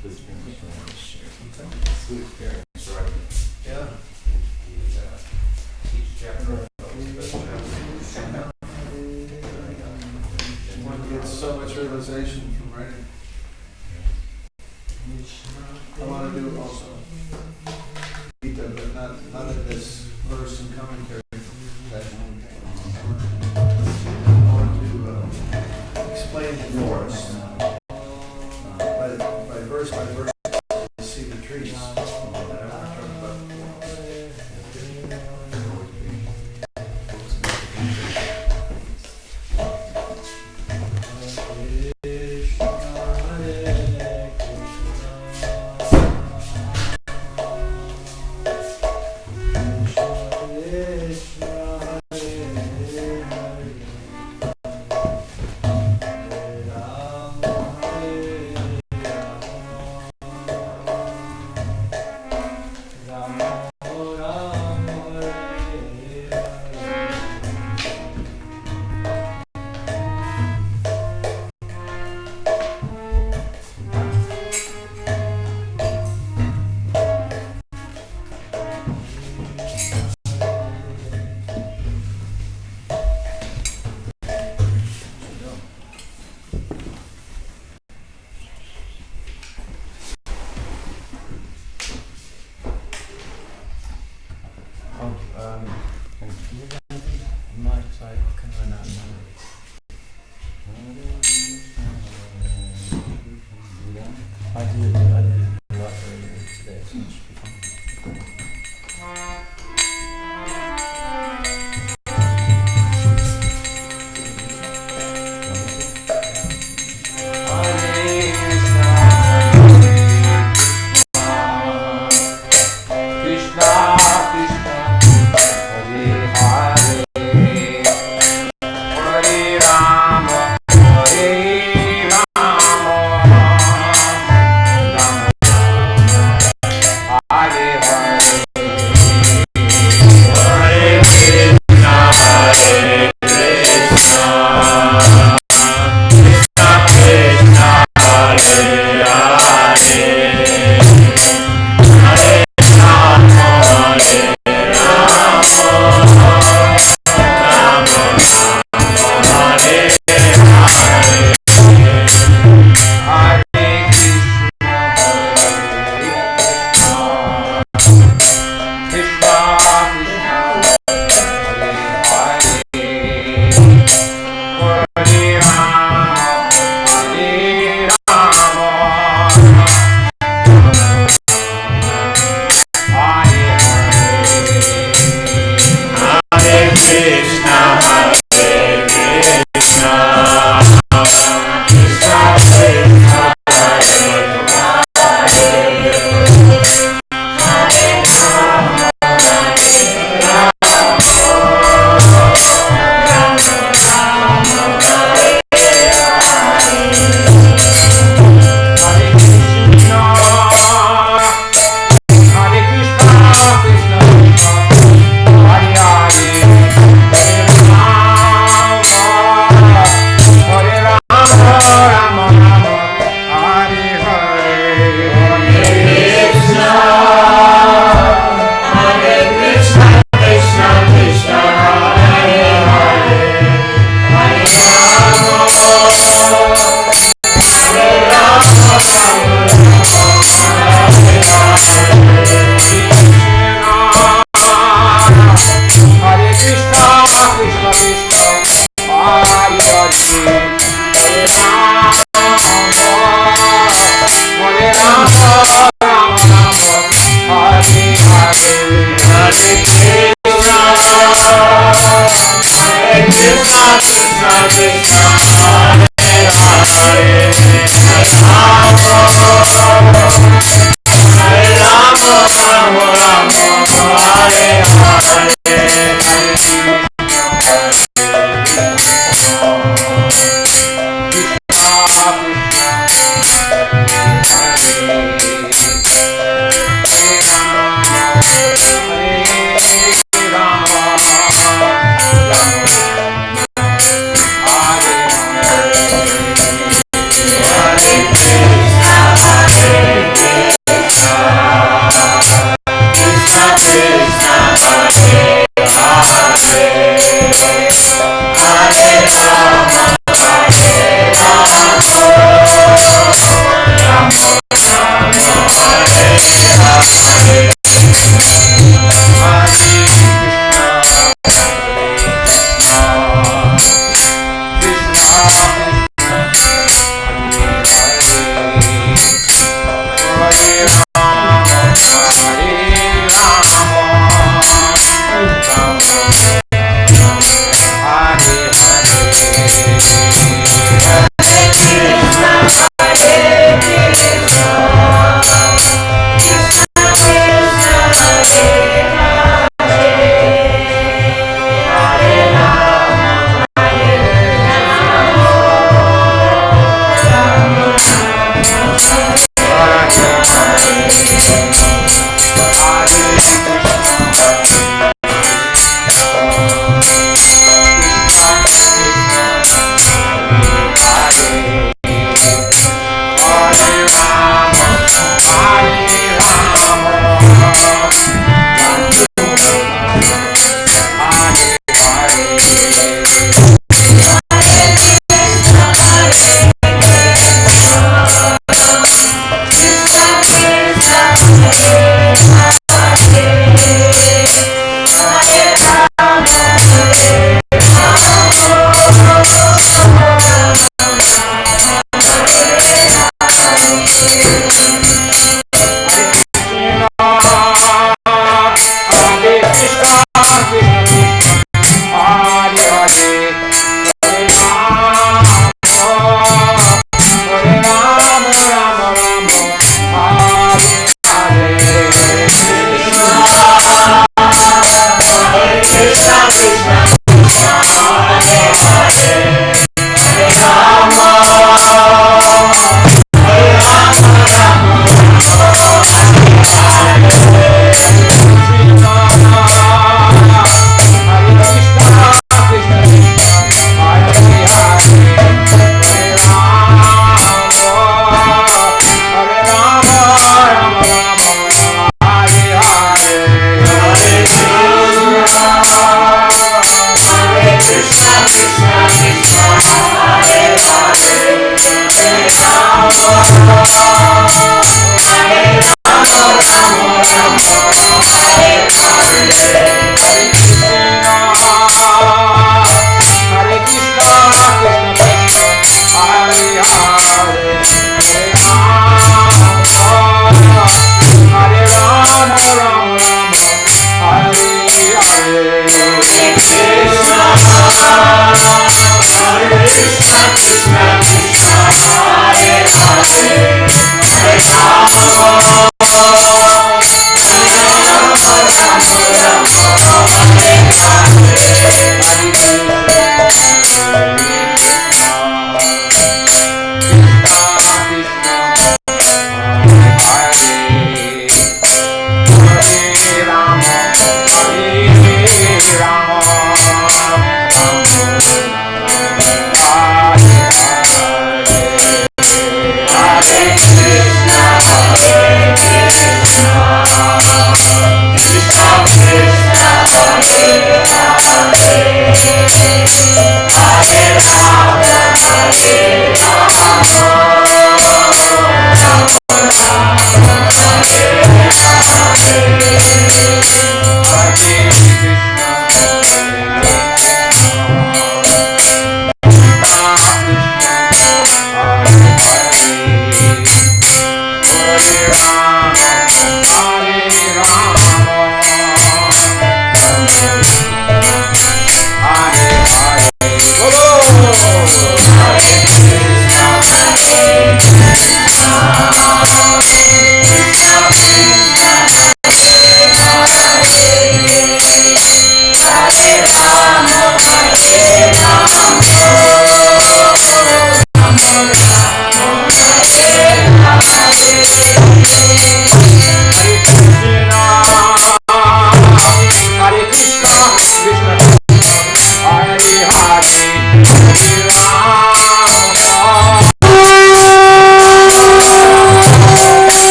Good experience, right? Yeah. Each chapter One gets so much realization from writing. I want to do also Gita, but not in this verse and commentary. I want to explain the forest by verse, to see the trees. And I want to talk about the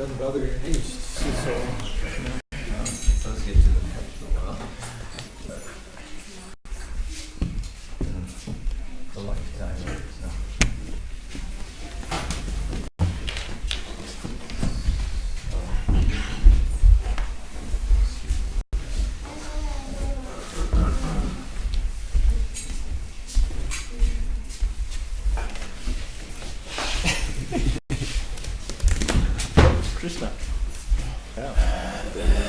Doesn't bother your knees. Let's get to the well. The lifetime, so. Krishna. Yeah.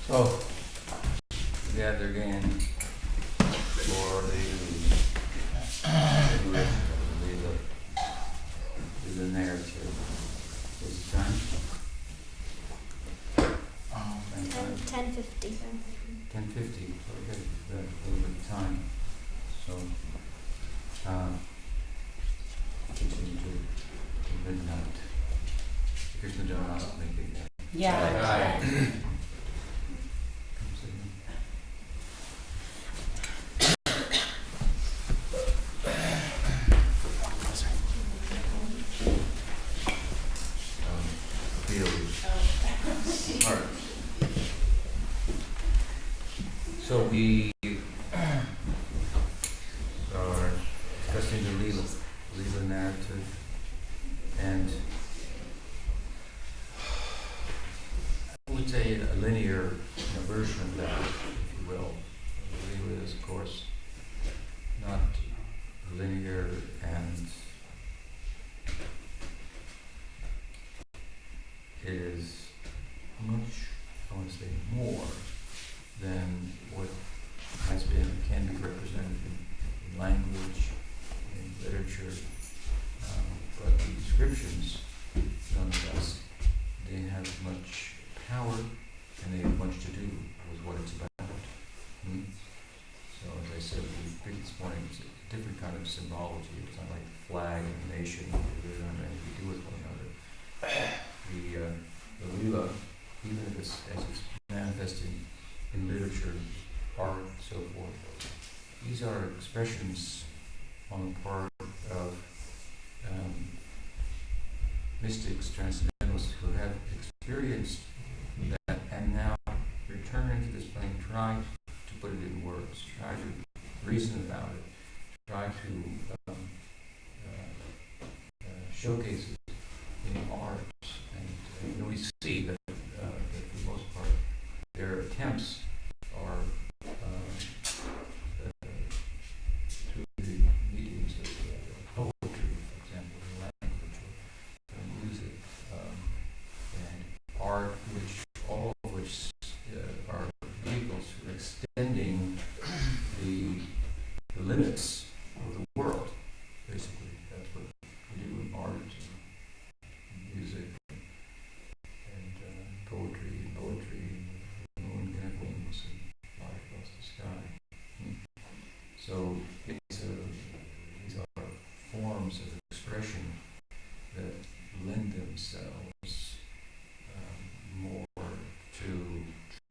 So, we gather again for the narrative. This time? 10:50. 10:50. Okay, a little bit of time. So, continue to midnight. Krishna Janmāṣṭamī. Yeah. So we are discussing the Leela narrative, and I would say a linear version of that, if you will. Leela is, of course, not linear, and it is much, I want to say, more than what has been, can be represented in language, in literature, but the descriptions, nonetheless, they have much power and they have much to do with what it's about. So as I said this morning, it's a different kind of symbology. It's not like the flag and the nation, they don't have anything to do with one another. The Leela, even if it's, as it's manifesting in literature, art, and so forth, these are expressions on the part of mystics, transcendentalists who have experienced that and now return to this plane, try to put it in words, try to reason about it, try to showcase it in art. And we see that, that for the most part, their attempts are through the mediums of poetry, for example, language or music, and art, which all of which are vehicles for extending the limits of the world. Basically, that's what we do in art and music and poetry, and the moon can have wings and fly across the sky. So these are forms of expression that lend themselves more to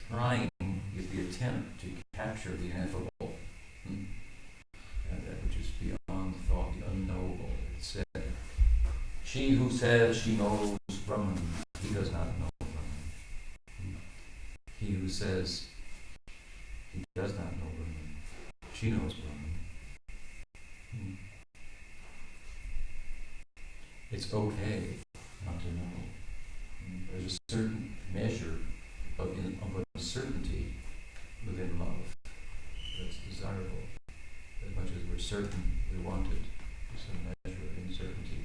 trying with the attempt to capture the ineffable, that which is beyond thought, the unknowable. It said, "She who says she knows Brahman, he does not know Brahman. He who says he does not know Brahman, she knows Brahman." It's okay not to know. There's a certain measure of uncertainty within love that's desirable. As much as we're certain we want it, there's some measure of uncertainty.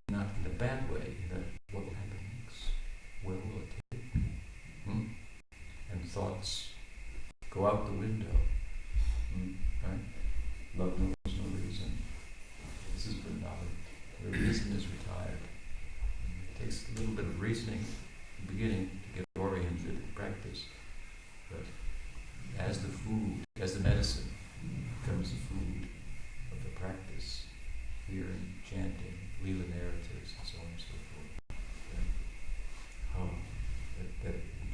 Not in a bad way, that what will happen next? Where will it take me? And thoughts go out the window. Right? Love knows no reason. This is Vrindavan. The reason is retired. It takes a little bit of reasoning at the beginning to get oriented in practice. But as the food, as the medicine becomes the food of the practice, hearing, chanting, Leela narratives, and so on and so forth.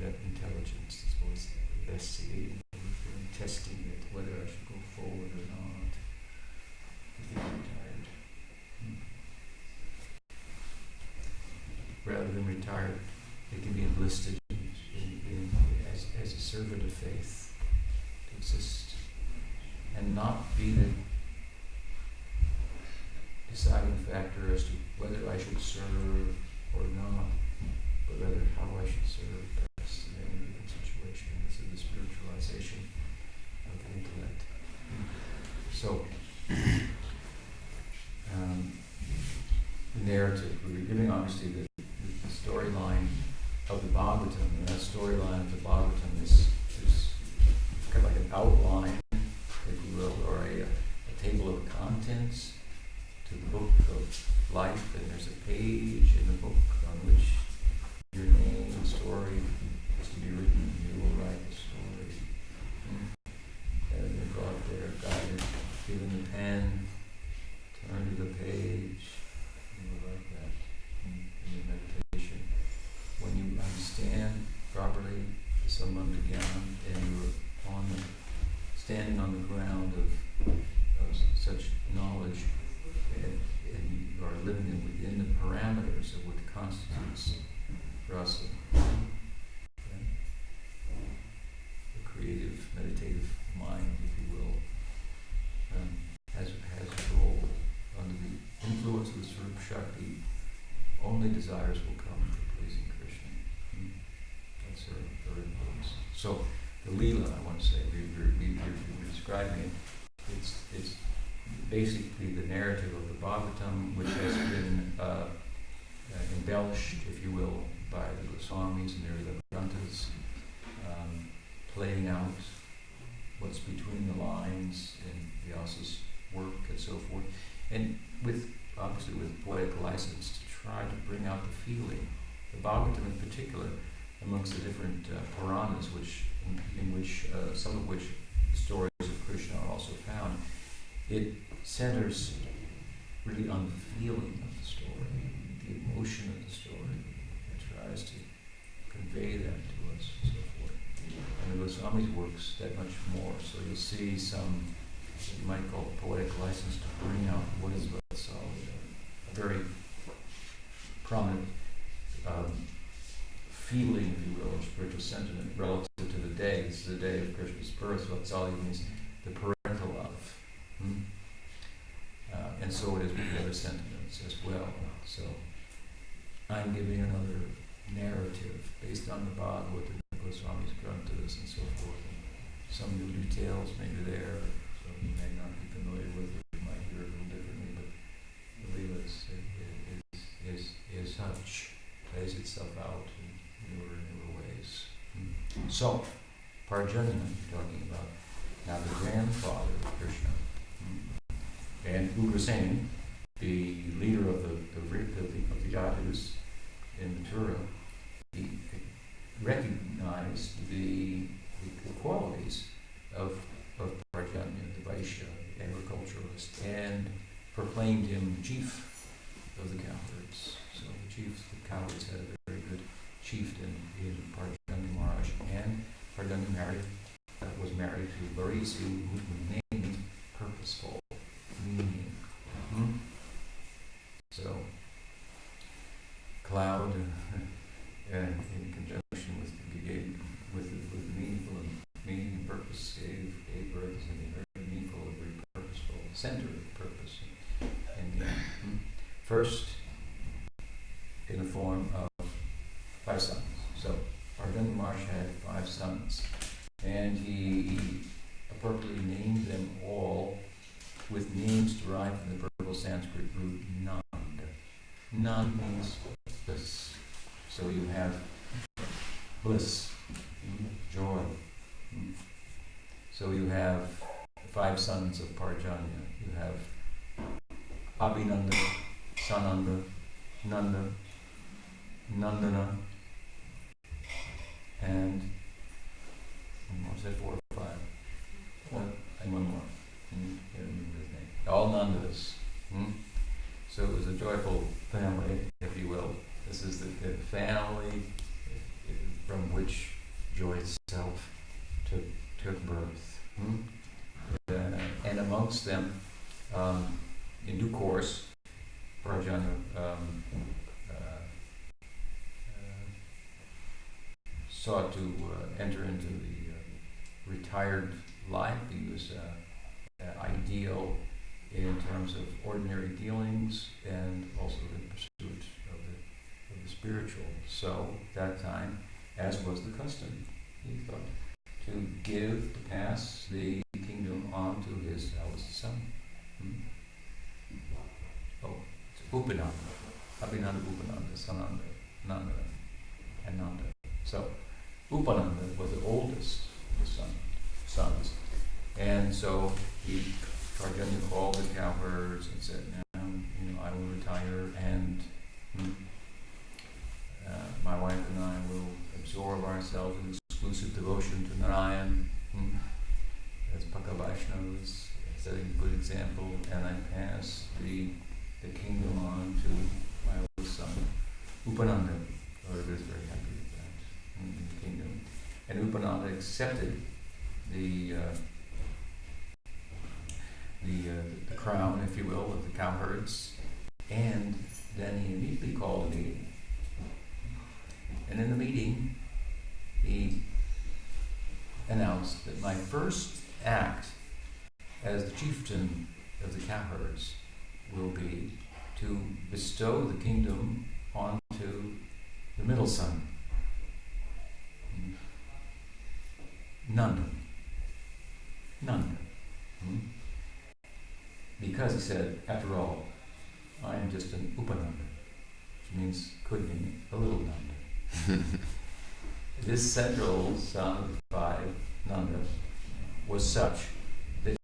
That intelligence is always investigating, testing it, whether I should go forward or not. If you're retired. Rather than retired, it can be enlisted as a servant of faith to exist and not be the deciding factor as to whether I should serve or not, but rather how I should serve best in any given situation. This is the spiritualization of the intellect. So, the narrative, we're giving obviously the storyline of the Bhagavatam, and that storyline of the Bhagavatam is kind of like an outline, if you will, or a table of contents to the book of life, and there's a page in the book on which your name and story is to be written. You will write the story. And you're brought there, guided, given the pen, turn to the page, you will write that in your meditation. When you understand properly the Sambandha-gyāna, and you're standing on the ground of such knowledge, and you are living within the parameters of what constitutes rasa, the creative, meditative mind, if you will, has a role. Under the influence of the Swarup Shakti, only desires will come for pleasing Krishna. That's her influence. So the Leela, I want to say, we're describing it. It's basically the narrative of the Bhagavatam, which has been embellished, if you will, by the Goswamis and their Granthas, playing out what's between the lines in Vyasa's work and so forth, and obviously with poetic license to try to bring out the feeling. The Bhagavatam in particular, amongst the different Puranas, in which some of which stories of Krishna are also found, it centers really on the feeling of the story, the emotion of the story, and tries to convey that to us and so forth. And the Goswami's works that much more. So you'll see some, what you might call poetic license to bring out what is Vatsalya, a very prominent feeling, if you will, or spiritual sentiment relative to the day. This is the day of Krishna's birth. Vatsalya means the parental love. And so it is with the other sentiments as well. So I'm giving another narrative based on the Bhagavad and the Goswami's Granthas and so forth. And some new details maybe there, so you may not be familiar with it, you might hear it a little differently, but the Leela is such, plays itself out in newer ways. So, Parjanya, you're talking about, now the grandfather of Krishna, and Ugrasena, the leader of the Yadus in Mathura, he recognized the qualities of Parjanya, the Vaishya, agriculturalist, and proclaimed him chief of the cowherds. So the cowherds had a very good chieftain in Parjanya Maharaj, and Parjanya was married to Varisi, whose name means purposeful, meaning. So, cloud, in conjunction with meaningful and meaning and purpose, gave birth to something very meaningful and very purposeful, center of purpose and meaning. First, in the form of 5 sons. So, Parjanya Maharaj had 5 sons, and he appropriately named them all with names derived from the verbal Sanskrit root Nand. Nand means bliss. So you have bliss, joy. So you have 5 sons of Parjanya. You have Abhinanda, Sananda, Nanda, Nandana, and was that 4 or 5? And one more. Can't remember his name. All Nandas. So it was a joyful family, if you will. This is the family from which joy itself took birth. And amongst them, in due course, Parjanya sought to enter into the retired life. He was ideal in terms of ordinary dealings and also in pursuit of the spiritual. So that time, as was the custom, he thought to pass the kingdom on to his eldest son. Oh, it's Upananda, Abhinanda Upananda, Sananda, Nanda, and Nanda. So Upananda was the oldest of the sons. And so Karjanya called the cowherds and said, now, I will retire, and my wife and I will absorb ourselves in exclusive devotion to Narayan. As Paka Vaishnavas, setting a good example, and I pass the kingdom on to my oldest son, Upananda. Lord was very happy with that in the kingdom. And Upananda accepted the crown, if you will, of the cowherds, and then he immediately called a meeting. And in the meeting, he announced that my first act as the chieftain of the cowherds will be to bestow the kingdom onto the middle son, Nanda. Because he said, after all, I am just an Upananda, which could mean a little Nanda. This central son of the five, Nanda, was such that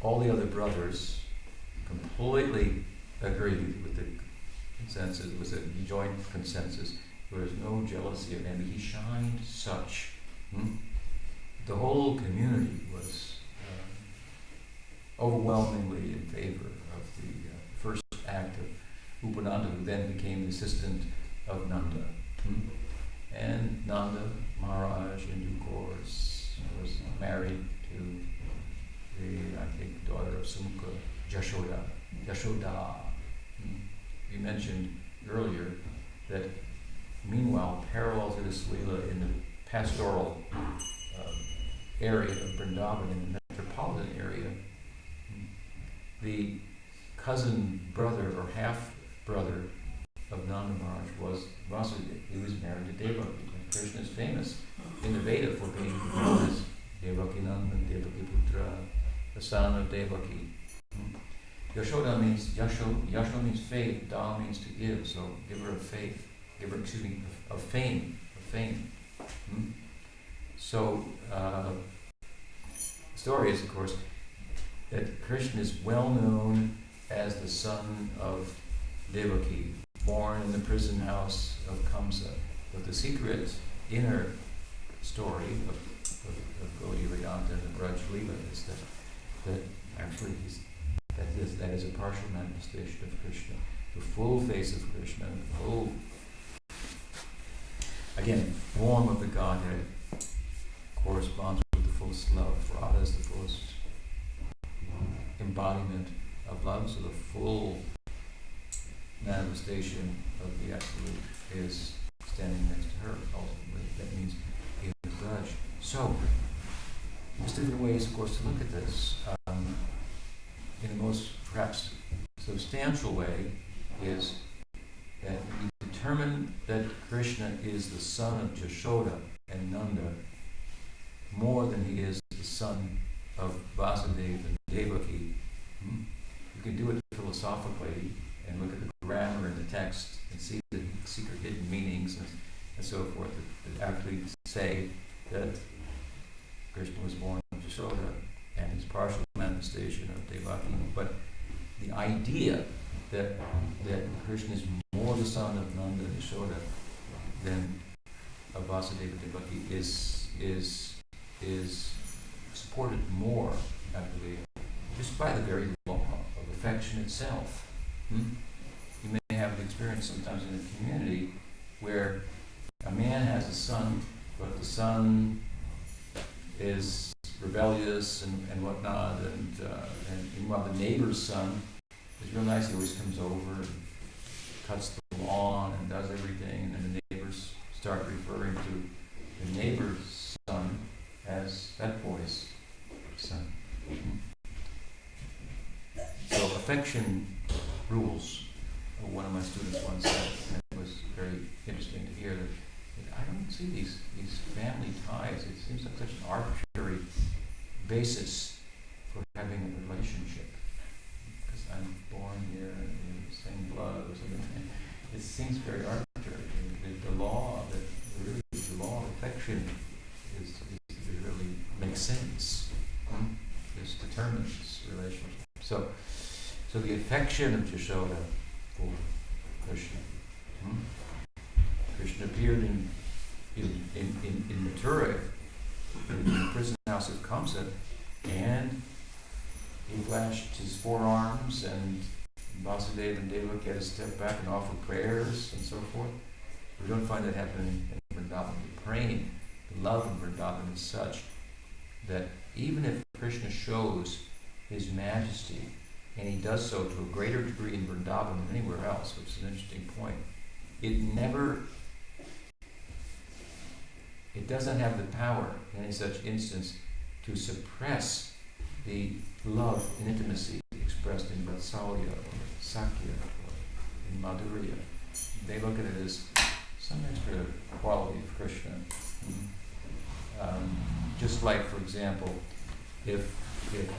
all the other brothers completely agreed with the consensus. It was a joint consensus. There was no jealousy of envy. He shined such. The whole community was overwhelmingly in favor of the first act of Upananda, who then became the assistant of Nanda. And Nanda Maharaj, in due course, was married to the daughter of Sumukha, Yashoda. You mentioned earlier that, meanwhile, parallel to this Leela in the pastoral area of Vrindavan, in the metropolitan area, the cousin brother or half brother of Nanda Maharaj was Vasudeva. He was married to Devaki. And Krishna is famous in the Veda for being known as Devaki Nandan, Devaki Putra, the son of Devaki. Yashoda means Yasho means faith. Da means to give. So giver of faith, of fame. So the story is, of course, that Krishna is well known as the son of Devaki, born in the prison house of Kamsa. But the secret inner story of Gaudiya Vedanta and the Braj Leela is that actually that is a partial manifestation of Krishna. The full face of Krishna, the full, again, form of the Godhead corresponds with the fullest love. Radha is the fullest embodiment of love, so the full manifestation of the Absolute is standing next to her. Ultimately, that means in the Braj. So, there's different ways, of course, to look at this. In the most, perhaps, substantial way is that we determine that Krishna is the son of Jashoda and Nanda more than he is the son of Vasudeva and Devaki. You can do it philosophically and look at the grammar in the text and see the secret hidden meanings and so forth that actually say that Krishna was born of Jashoda and his partial manifestation of Devaki. But the idea that Krishna is more the son of Nanda and Yashoda than of Vasudeva and Devaki is supported more, I believe, just by the very law of affection itself. You may have an experience sometimes in a community where a man has a son, but the son is rebellious and whatnot, and meanwhile the neighbor's son is real nice. He always comes over and cuts the lawn and does everything, and then the neighbors start referring to the neighbor's son as that boy's son. So affection rules. One of my students once said, and it was very interesting to hear, that I don't see these family ties. It seems like such an arbitrary basis for having a relationship. Because I'm born here and the same blood or something. It seems very arbitrary. The determines relationship. So the affection of Jashoda for Krishna. Krishna appeared in Mathura, in the prison house of Kamsa, and he flashed his forearms, and Vasudeva and Devaki had to step back and offer prayers and so forth. We don't find that happening in Vrindavan. The praying, the love of Vrindavan is such that even if Krishna shows his majesty, and he does so to a greater degree in Vrindavan than anywhere else, which is an interesting point, it doesn't have the power in any such instance to suppress the love and intimacy expressed in Vatsalya or Sakya or in Madhurya. They look at it as some extra quality of Krishna. Just like, for example, if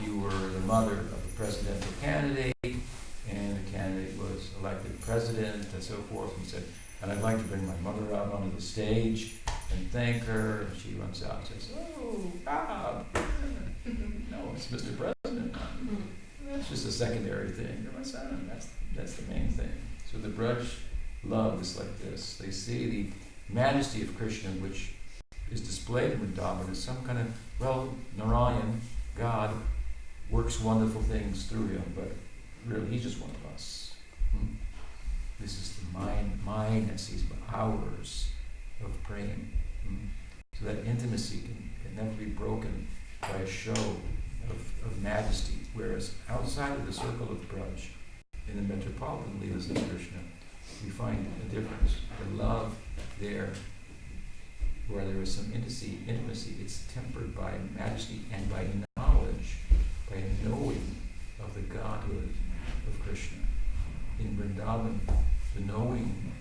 you were the mother of a presidential candidate and the candidate was elected president and so forth, and said, and I'd like to bring my mother out onto the stage and thank her, and she runs out and says, oh, Bob, no, it's Mr. President. That's just a secondary thing. You're my son. That's the main thing. So the Braj love is like this. They see the majesty of Krishna, which is displayed in Vrindavan as some kind of, well, Narayan, God, works wonderful things through him, but really he's just one of us. This is the mine that sees ours of praying. So that intimacy can never be broken by a show of majesty, whereas outside of the circle of Braj, in the metropolitan Leelas of Krishna, we find a difference. The love there, where there is some intimacy, it's tempered by majesty and by knowledge, by a knowing of the Godhood of Krishna. In Vrindavan, the knowing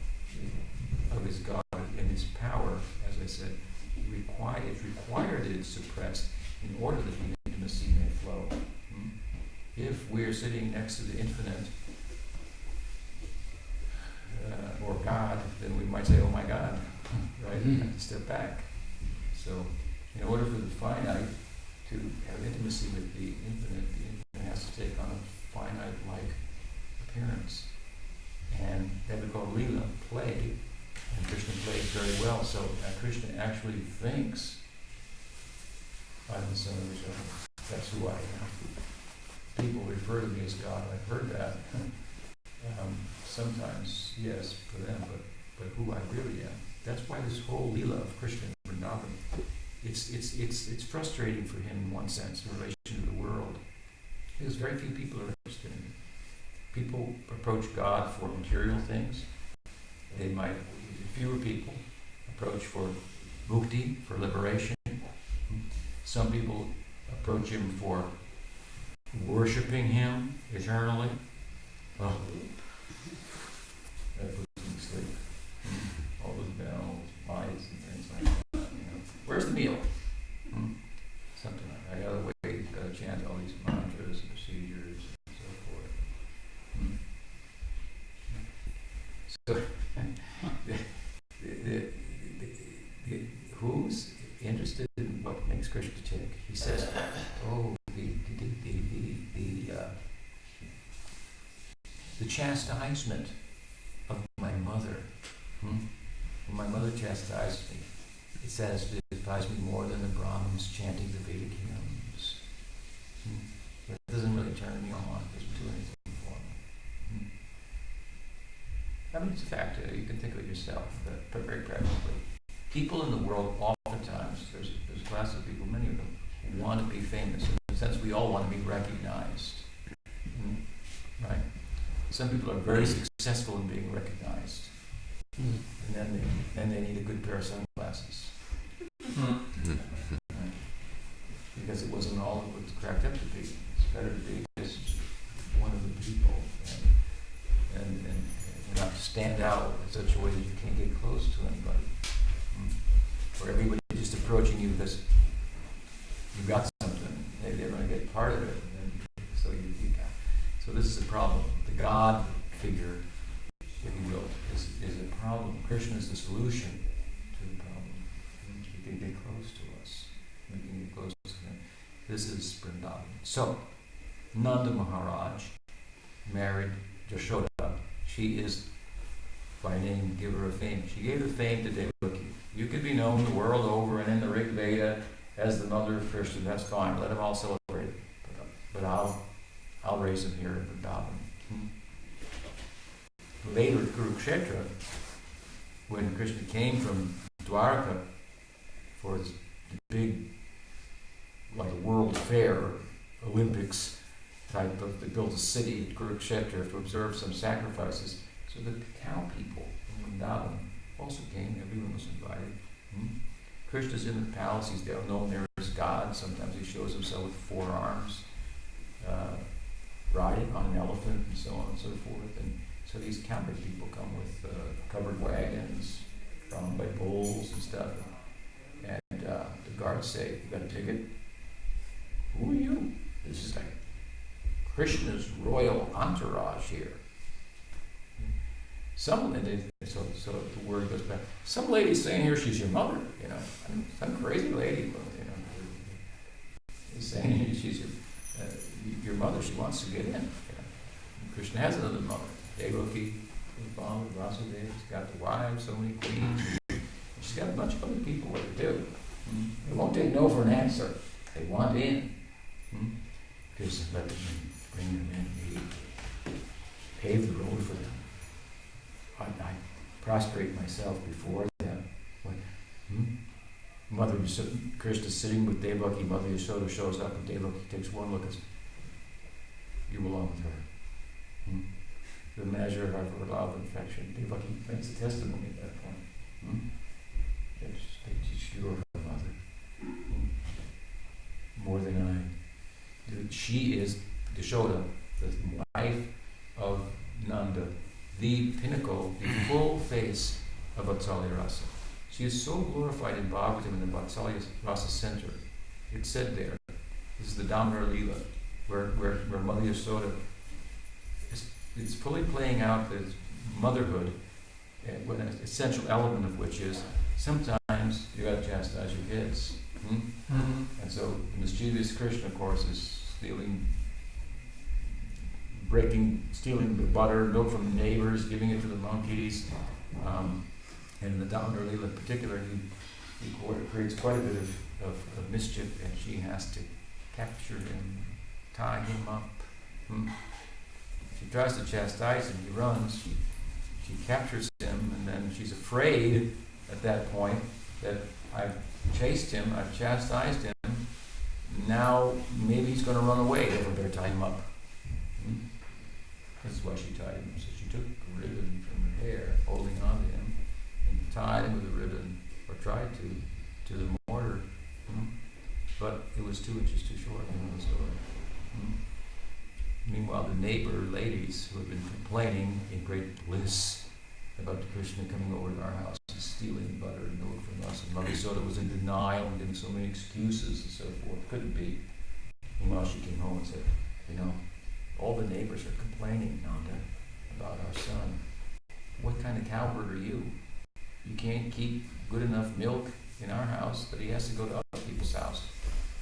of his God and his power, as I said, it's required that it's suppressed in order that the intimacy may flow. If we're sitting next to the infinite, or God, then we might say, oh my God, right? We have to step back. So in order for the finite to have intimacy with the infinite has to take on a finite-like appearance. And that we call Leela, play, and Krishna plays very well. So Krishna actually thinks, I'm the son of Vishnu. That's who I am. People refer to me as God. I've heard that. Sometimes, yes, for them, but who I really am. That's why this whole Leela of Krishna in Vrindavan, it's frustrating for him in one sense in relation to the world, because very few people are interested in it. People approach God for material things. They might, fewer people approach for mukti, for liberation. Some people approach him for worshiping him eternally. Oh, that puts him to sleep. All those bells, lights, and things like that. Where's the meal? Something like that. I gotta wait, gotta chant all these mantras and procedures and so forth. So, who's interested in what makes Krishna tick? He says, the chastisement of my mother. When my mother chastised me, it satisfies me more than the Brahmins chanting the Vedic hymns. It doesn't really turn me on. It doesn't do anything for me. I mean, it's a fact. You can think of it yourself, but very practically. People in the world, oftentimes, there's a class of people, many of them, want to be famous. In a sense, we all want to be recognized. Right? Some people are very successful in being recognized. And then they need a good pair of sunglasses. Right? Because it wasn't all it was cracked up to be. It's better to be just one of the people and not stand out in such a way that you can't get close to anybody. Or everybody just approaching you because you got something. They're going to get part of it. And then, so this is a problem. The God figure, if you will, is a problem. Krishna is the solution to the problem. He can get close to us. We can get close to him. This is Vrindavan. So, Nanda Maharaj married Yashoda. She is, by name, giver of fame. She gave the fame to Devaki. You could be known the world over and in the Rig Veda as the mother of Krishna. That's fine. Let them all celebrate it. But I'll raise him here in Vrindavan. Later at Kurukshetra, when Krishna came from Dwarka for his big, like a world fair, Olympics type of, they built a city at Kurukshetra to observe some sacrifices. So the cow people in Vrindavan also came. Everyone was invited. Krishna's in the palace. He's there, known there as God. Sometimes he shows himself with 4 arms, riding on an elephant, and so on and so forth. And so these cowherd people come with covered wagons, drawn by bulls and stuff. And the guards say, "You got a ticket? Who are you?" This is like Krishna's royal entourage here. So the word goes back. Some lady's saying here she's your mother, some crazy lady, is saying she's your mother. She wants to get in. Krishna has another mother. Devaki was born with Vasudeva. She's got the wives, so many queens. She's got a bunch of other people what to do. They won't take no for an answer. They want in. Krishna let them bring them in. He paved the road for them. I prostrate myself before them. Mother Krishna sitting with Devaki. Mother Yashoda shows up, and Devaki takes one look and says, "You belong with her." The measure of her love and affection. Devaki makes a testimony at that point. You're her mother. More than I. She is Yashoda, the wife of Nanda, the pinnacle, the full face of Vatsalya Rasa. She is so glorified in Bhagavatam in the Vatsalya Rasa center. It's said there, this is the Damodar Leela, where Mother Yashoda is fully playing out the motherhood, when an essential element of which is sometimes you got to chastise your kids. And so the mischievous Krishna, of course, is stealing the butter, milk from the neighbors, giving it to the monkeys. And in the Damodar Leela in particular, he creates quite a bit of mischief, and she has to capture him, tie him up. She tries to chastise him, he runs, she captures him, and then she's afraid at that point that I've chased him, I've chastised him, now maybe he's going to run away, I better tie him up. This is why she tied him. So she took a ribbon from her hair, holding on to him, and tied him with a ribbon, or tried to the mortar. But it was 2 inches too short, you know the story. Meanwhile, the neighbor ladies who had been complaining in great bliss about Krishna coming over to our house and stealing butter and milk from us, and Mother Yashoda was in denial and giving so many excuses and so forth. Couldn't be. Meanwhile, she came home and said, all the neighbors are complaining, Nanda, about our son. What kind of cowherd are you? You can't keep good enough milk in our house, but he has to go to other people's house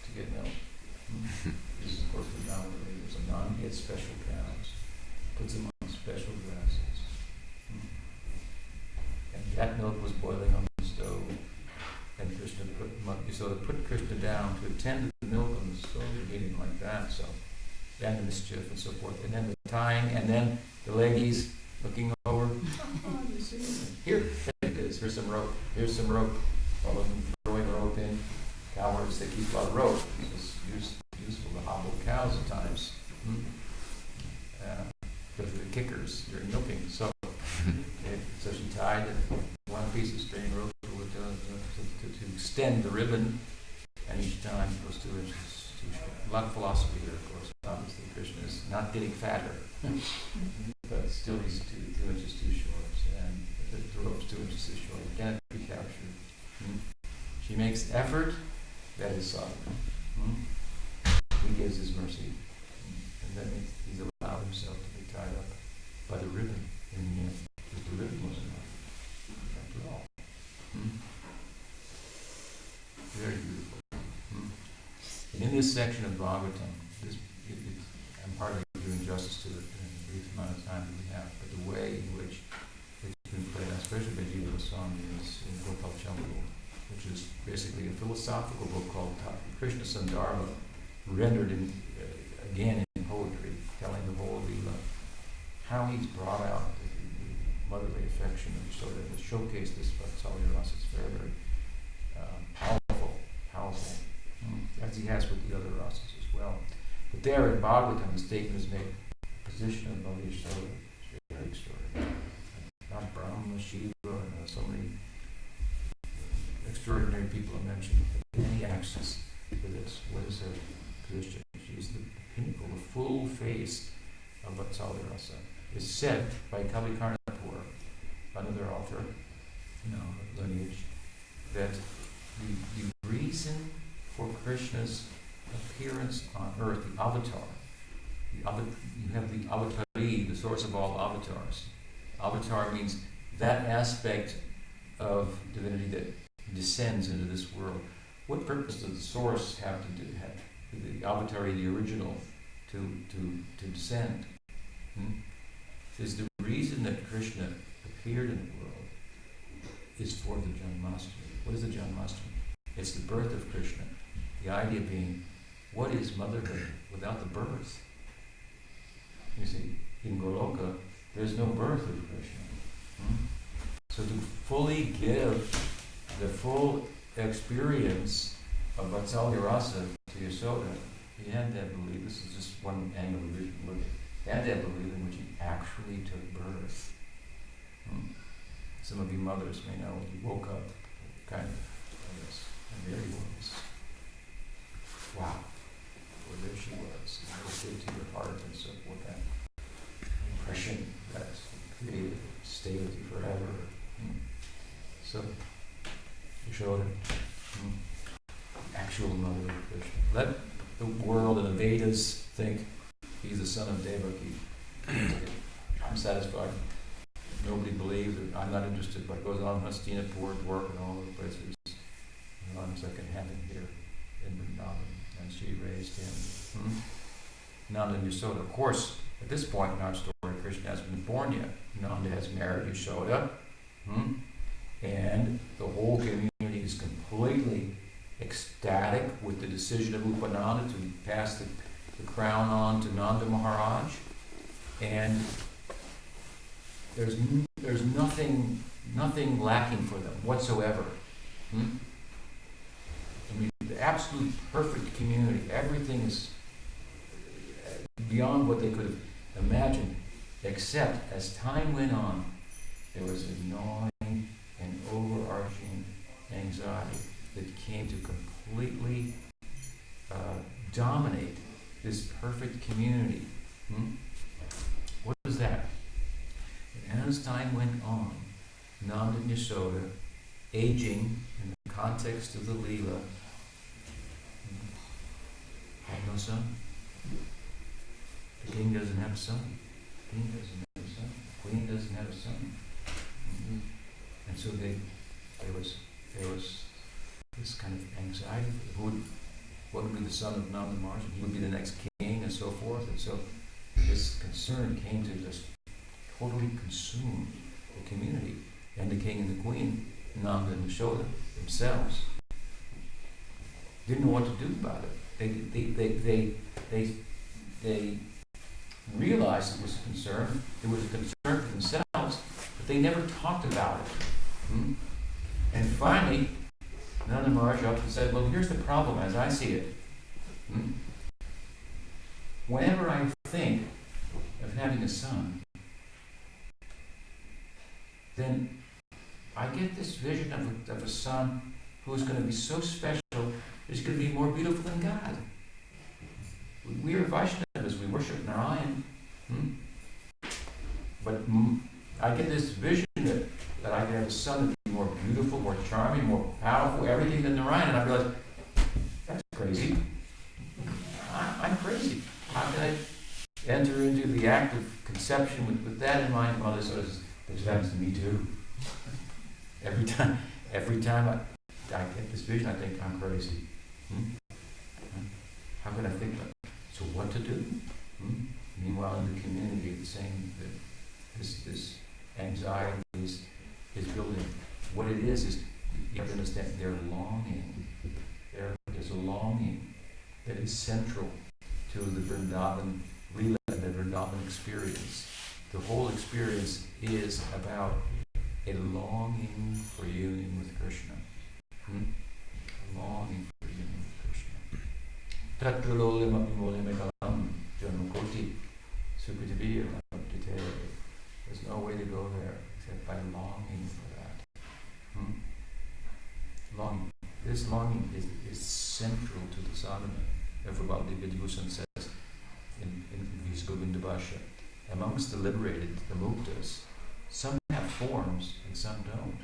to get milk. This is, of course, the Damodar Leela. So Nanda gets special cows, puts them on special grasses. And that milk was boiling on the stove. And Krishna put Krishna down to attend to the milk on the stove. He didn't like that, so. And the mischief and so forth. And then the tying, and then the ladies looking over. You see? Here it is. Here's some rope. Here's some rope. All of them throwing rope in. Cowards, they keep a lot of rope. It's useful to hobble cows at times. Because of the kickers during milking. So she tied one piece of string rope to extend the ribbon, and each time it goes 2 inches too short. A lot of philosophy here, of course. Obviously, Krishna is not getting fatter, but still he's 2 inches too short, and the rope's 2 inches too short. It can't be captured. She makes effort, that is sovereign. He gives his mercy, and that means he's allowed himself to be tied up by the ribbon in the end, because the ribbon was enough, after all. Very beautiful. And in this section of Bhagavatam, I'm hardly doing justice to it in the brief amount of time that we have, but the way in which it's been played out, especially by Jiva Goswami in Gopal Chandra, which is basically a philosophical book called Krishna Sandarbha, rendered again in poetry, telling the whole Leela, how he's brought out the motherly affection of Yashoda and showcased this Vatsalya Rasa. It's very, very powerful, as he has with the other rasas as well. But there in Bhagavatam, the statement is made, the position of Mother Yashoda is very extraordinary. Not Brahma, Shiva, and so many extraordinary people are mentioned. Any access to this, what is her position? She's the pinnacle, the full face of Vatsalya Rasa. It's said by Kavi Karnapur, another author, lineage, that the reason for Krishna's appearance on earth, the avatar, you have the avatari, the source of all avatars. Avatar means that aspect of divinity that descends into this world. What purpose does the source have to do? The avatari, the original, to descend? Says the reason that Krishna appeared in the world is for the Janmāṣṭamī. What is the Janmāṣṭamī? It's the birth of Krishna. The idea being, what is motherhood without the birth? You see, in Goloka, there's no birth of Krishna. So to fully give the full experience of Vatsalya Rasa to Yashoda, you had to believe, this is just one angle of vision, look at. You had to believe in which he actually took birth. Some of you mothers may know when you woke up, kind of, and there he was. Wow. Well, there she was. And what it did to your heart and so forth, that impression that created, stayed with you forever. So, Yashoda, actual mother of Krishna. Let the world and the Vedas think he's the son of Devaki. I'm satisfied. Nobody believes it. I'm not interested. What goes on in Hastinapur, Dwarka, and all those places. I'm second heaven here in Vrindavan. And she raised him. Nanda and Yashoda. Of course, at this point in our story, Krishna hasn't been born yet. Nanda has married Yashoda. And the whole community is completely ecstatic with the decision of Upananda to pass the crown on to Nanda Maharaj, and there's nothing lacking for them whatsoever. I mean, the absolute perfect community. Everything is beyond what they could have imagined, except as time went on, there was a gnawing and overarching anxiety that came to completely dominate this perfect community. What was that? And as time went on, Nanda and Yashoda, aging in the context of the Leela, had no son. The king doesn't have a son. The king doesn't have a son. The queen doesn't have a son. And so there was this kind of anxiety. What would be the son of Nanda Maharaj? He would be the next king, and so forth. And so this concern came to just totally consume the community. And the king and the queen, Nanda and Yashoda themselves, didn't know what to do about it. They realized it was a concern. It was a concern for themselves, but they never talked about it. And finally, Nanda Maharaj up and said, well, here's the problem as I see it. Whenever I think of having a son, then I get this vision of a son who is going to be so special, he's going to be more beautiful than God. We are Vaishnavas, we worship Narayan. But I get this vision that I can have a son that be more beautiful, more charming, more powerful, everything than Narayan. And I realize, that's crazy. I'm crazy. How can I enter into the act of conception with that in mind? Mother says, this happens to me too. Every time I get this vision, I think I'm crazy. How can I think about it? So what to do? Meanwhile, in the community, it's saying that this anxiety is building. What it is you have to understand they're longing. There's a longing that is central to the Vrindavan Leela, the Vrindavan experience. The whole experience is about a longing for union with Krishna. A longing for union with Krishna. There's no way to go there except by longing for that. Longing. This longing is central to the sadhana. Therefore, Bhakti Vidyabhushan says in his Govinda Bhashya, amongst the liberated, the muktas, some have forms and some don't.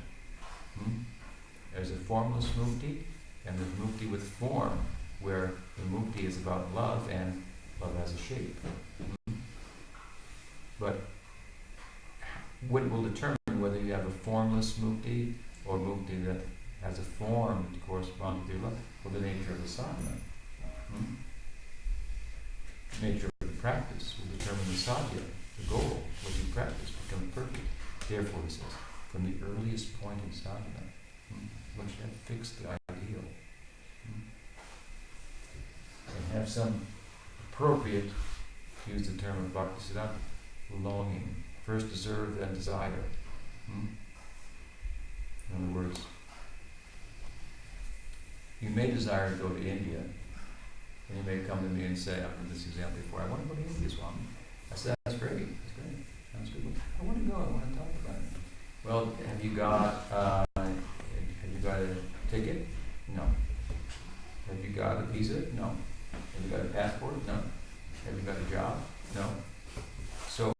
There's a formless mukti and there's mukti with form, where the mukti is about love and love has a shape. But what will determine whether you have a formless mukti or mukti that has a form that corresponds to love, well, the nature of the sadhana. The nature of the practice will determine the sadhya, the goal, what you practice becomes perfect. Therefore, he says, from the earliest point in sadhana, one should have fixed the ideal. And have some appropriate, use the term of Bhaktisiddhanta, longing. First deserve, then desire. In other words, you may desire to go to India, and you may come to me and say, I've heard this example before, I want to go to India, Swami. I said, that's great, sounds good. I want to go, I want to talk about it. Well, have you got a ticket? No. Have you got a visa? No. Have you got a passport? No. Have you got a job? No. So,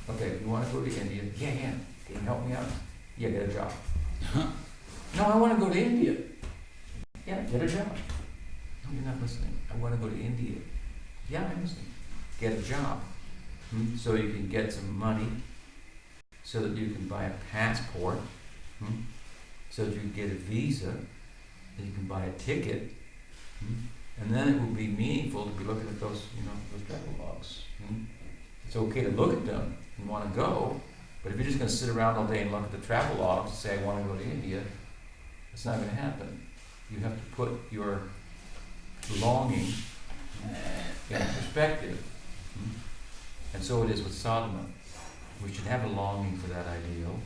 okay, you want to go to India? Yeah. Can you help me out? Yeah, get a job. No, I want to go to India. Yeah, get a job. No, you're not listening. I want to go to India. Yeah, I'm listening. Get a job. So you can get some money, so that you can buy a passport, so that you can get a visa, that you can buy a ticket, and then it will be meaningful to be looking at those travel logs. It's okay to look at them and want to go, but if you're just going to sit around all day and look at the travel logs and say, I want to go to India, it's not going to happen. You have to put your longing in perspective. And so it is with sadhana. We should have a longing for that ideal,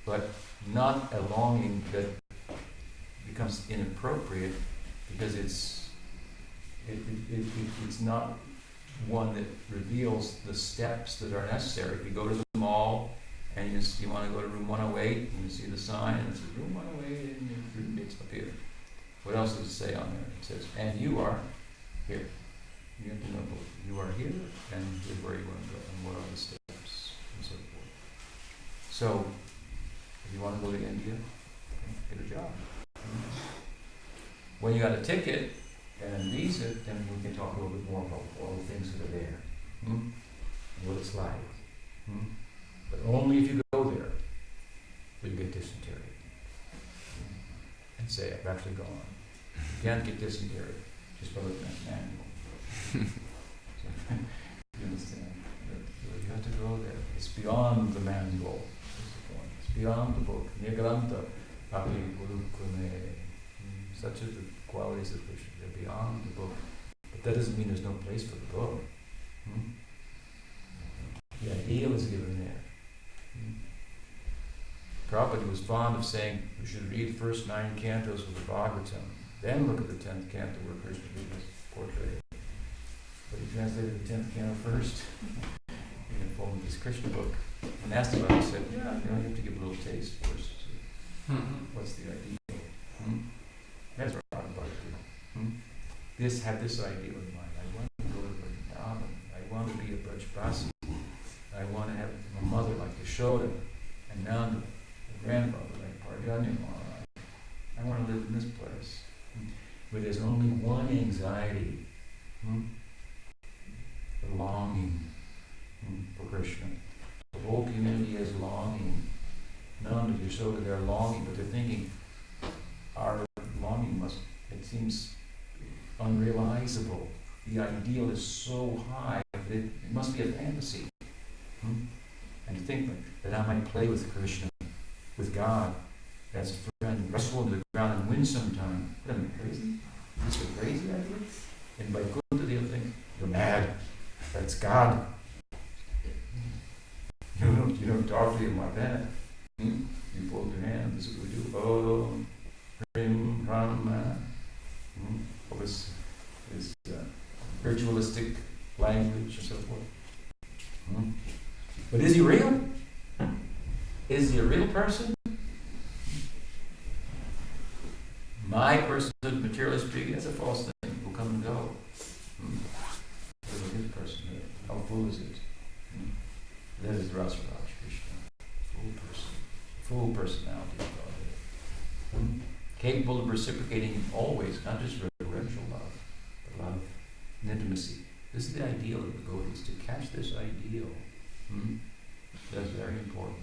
but not a longing that becomes inappropriate because it's not one that reveals the steps that are necessary. If you go to the mall and you want to go to room 108 and you see the sign and it says room 108 and it's up here. What else does it say on there? It says, and you are here. You have to know both. You are here and here's where you want to go and what are the steps and so forth. So, if you want to go to India, get a job. When you got a ticket and a visa, then we can talk a little bit more about all the things that are there and what it's like. But only if you go there will you get dysentery. And say, I've actually gone. You can't get dysentery just by looking at the manual. You understand? You have to go there. It's beyond the manual. It's beyond the book. Nigranta, Papi Gurukune. Such are the qualities of Krishna. They're beyond the book. But that doesn't mean there's no place for the book. The ideal is given there. Prabhupada was fond of saying we should read the first 9 cantos of the Bhagavatam, then look at the 10th canto where Krishna is portrayed. But he translated the 10th canto first in the form of this Krishna book. And asked about it, he said, you have to give a little taste first. What's the ideal? That's what Prabhupada did. Had this ideal in mind. I want to go to Vrindavan. I want to be a Brajbasi. I want to have a mother like Yashoda and Nanda, a grandmother like Parjanya Maharaj. I want to live in this place. Where there's only one anxiety, the longing for Krishna. The whole community is longing. Nanda, Yashoda, they're longing, but they're thinking, our longing it seems unreal. unrealizable. The ideal is so high that it must be a fantasy. And to think that I might play with Krishna, with God, as a friend, wrestle into the ground and win sometime. What am I, crazy? Is this a crazy idea? And by Kunta, they'll think, you're mad. That's God. You don't talk to him like that. You fold your hand, this is what we do. Oh, Hrim, Rama. All this ritualistic language and so forth. But is he real? Is he a real person? My personhood, materialist speaking, that's a false thing. Will come and go. What is his personhood? How full is it? That is Rasaraj Krishna. Full person. Full personality of God. Capable of reciprocating always, not just reverential love, but love and intimacy. This is the ideal of the devotees, to catch this ideal. That's very important.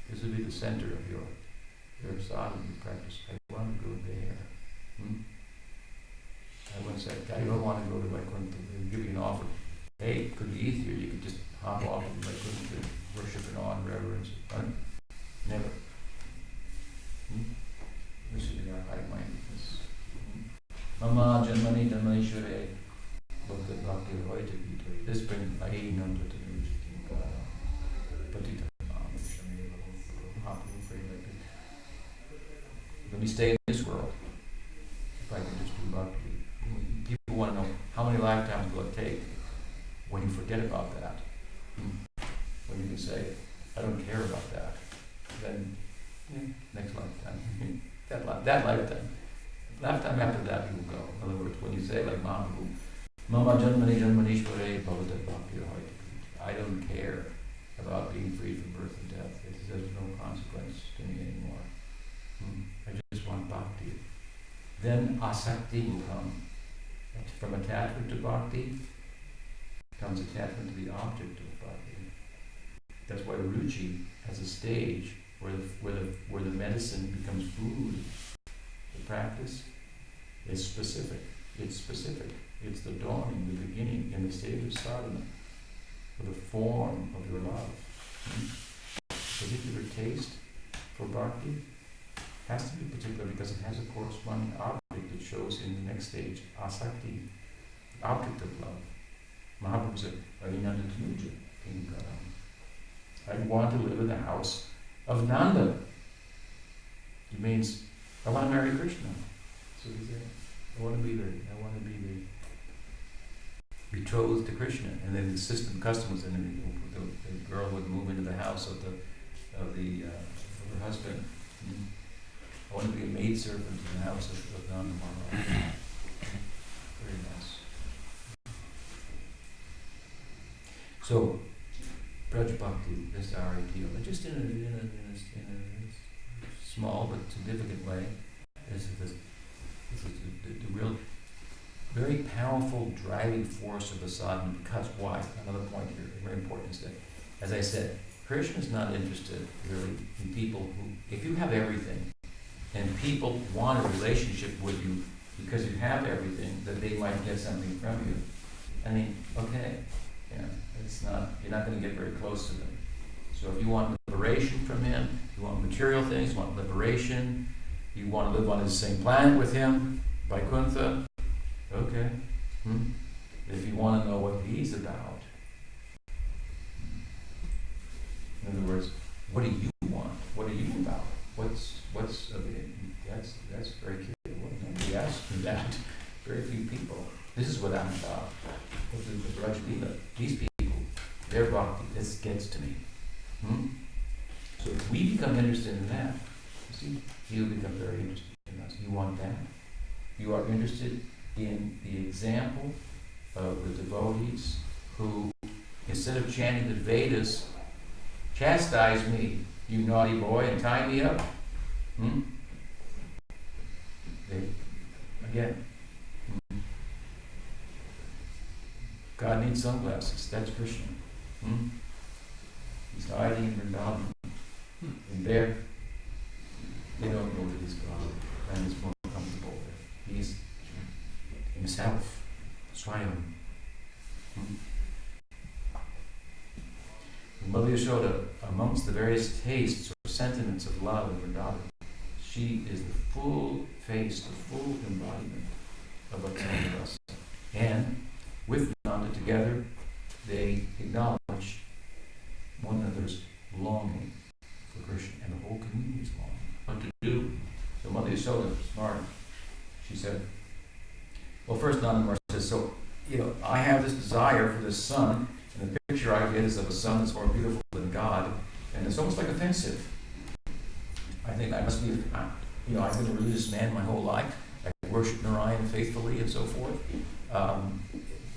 This will be the center of your sadhana practice. I want to go there. I once said, I don't want to go to Vaikuntha. They'll give you an offer. Hey, it could be easier. You could just hop off of Vaikuntha, worship and awe and reverence. Never. This is our high-mindedness. Mama Janmani Janmaneshware Bhakti Bhakti Hoyte Vita. This brings Ahi Nanda to the King Patita. When we stay in this world, if I can just do bhakti, people want to know how many lifetimes will it take. When you forget about that, when you can say, I don't care about that, then next lifetime, that lifetime. Lifetime after that you will go. In other words, when you say like Mahaprabhu, Mama Janmani Janmaneshware Bhavata Bhakti Hoyte, I don't care about being freed from birth and death. There's no consequence to me anymore. I just want bhakti. Then asakti will come. From attachment to bhakti comes attachment to the object of bhakti. That's why ruchi has a stage where the medicine becomes food. The practice is specific. It's specific. It's the dawning, the beginning, in the stage of sadhana, with the form of your love. Particular taste for bhakti has to be particular because it has a corresponding object that shows in the next stage, asakti, the object of love. Mahaprabhu said, Arinanda Tanuja, King Karam. I want to live in the house of Nanda. It means, I want to marry Krishna. So he said, I want to be the betrothed to Krishna. And then the system, customs, and then the girl would move into the house of her husband. I want to be a maidservant in the house of Nanda Maharaj. Very nice. So, Braj Bhakti is our ideal. Just in a small but significant way, this is the real, very powerful driving force of the sadhana. Because why? Another point here, very important, is that, as I said, Krishna is not interested really in people who, if you have everything, and people want a relationship with you because you have everything, that they might get something from you. I mean, okay, it's not, you're not going to get very close to them. So if you want liberation from him, you want material things, you want liberation, you want to live on the same planet with him, Vaikuntha, okay. If you want to know what he's about, in other words, what do you want? What are you about? What's of it? That's very curious. Nobody asks me that. Very few people. This is what I'm about. This is the Braj Leela. These people, their bhakti, this gets to me. So if we become interested in that, you see, he'll become very interested in us. You want that. You are interested in the example of the devotees who, instead of chanting the Vedas, chastise me, you naughty boy, and tie me up. Again, God needs sunglasses. That's Krishna. He's hiding in Vrindavan. And there, they don't know that he's God, and it's more comfortable there. He's in himself, Swayam. Mother Yashoda, amongst the various tastes or sentiments of love in Vrindavan, she is the full face, the full embodiment of Bhakti Rasa. And with Nanda together, they acknowledge one another's longing for Krishna, and the whole community is longing. What to do? So Mother Yashoda, smart, she said, well, first Nanda says, so, I have this desire for this son, and the picture I get is of a son that's more beautiful than God, and it's almost like offensive. I think I must be, I've been a religious man my whole life. I worship Narayan faithfully and so forth.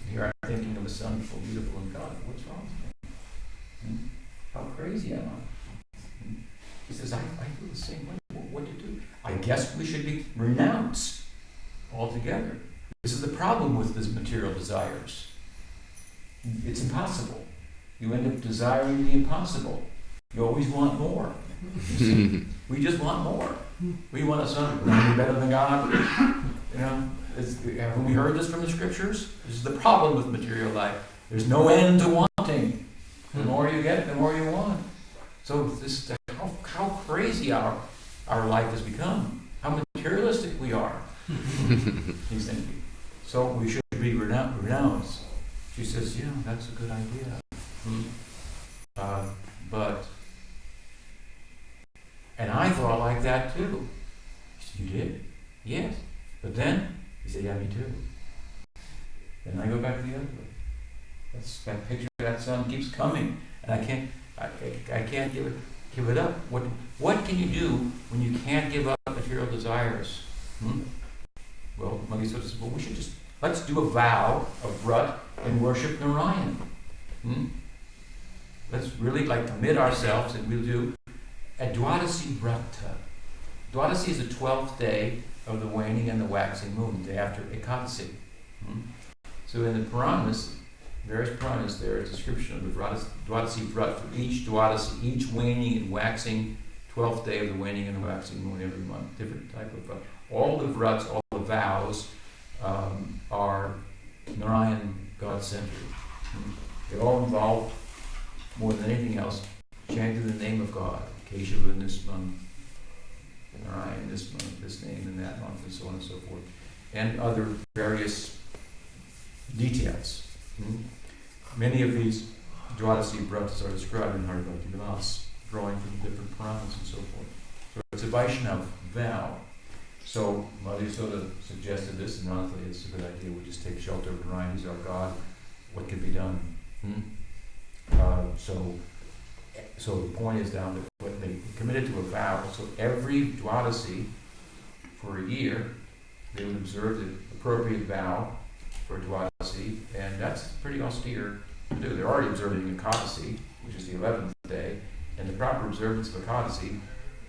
Here I'm thinking of a son so beautiful in God. What's wrong with me? How crazy am I? He says, I feel the same way. What to do? I guess we should be renounced altogether. This is the problem with these material desires. It's impossible. You end up desiring the impossible. You always want more. You see? We just want more. We want a son who's going to be better than God. Haven't we heard this from the scriptures? This is the problem with material life. There's no end to wanting. The more you get, the more you want. So this is how crazy our life has become. How materialistic we are. He's thinking. So we should be renounced. She says, yeah, that's a good idea. And I thought like that too. She said, you did? Yes. But then, he said, yeah, me too. Then I go back to the other way. That picture of that son keeps coming, and I can't give it up. What can you do when you can't give up material desires? Well, Mother Yashoda says, well, let's do a vow of vrat and worship Narayan. Let's really commit ourselves, and we'll do a Dwadasi Vrata. Dwadasi is the 12th day of the waning and the waxing moon, the day after Ekadasi. So in the Puranas, various Puranas, there is a description of the Dwadasi Vrat for each Dwadasi, each waning and waxing, 12th day of the waning and the waxing moon every month, different type of vrat. All the vrats, all the vows are Narayan God-centered. They all involve, more than anything else, chanting the name of God. Keshava in this month, Narayan this month, this name in that month, and so on and so forth. And other various details. Many of these Dwadasi Vratas are described in Haribhakti Vilas, drawing from different Puranas and so forth. So it's a Vaishnava vow. So Mother Yashoda suggested this, and honestly it's a good idea. We just take shelter of Narayan, he's our God. What can be done? So the point is down that when they committed to a vow, so every Dwadasi for a year, they would observe the appropriate vow for Dwadasi, and that's pretty austere to do. They're already observing Ekadasi, which is the 11th day, and the proper observance of Ekadasi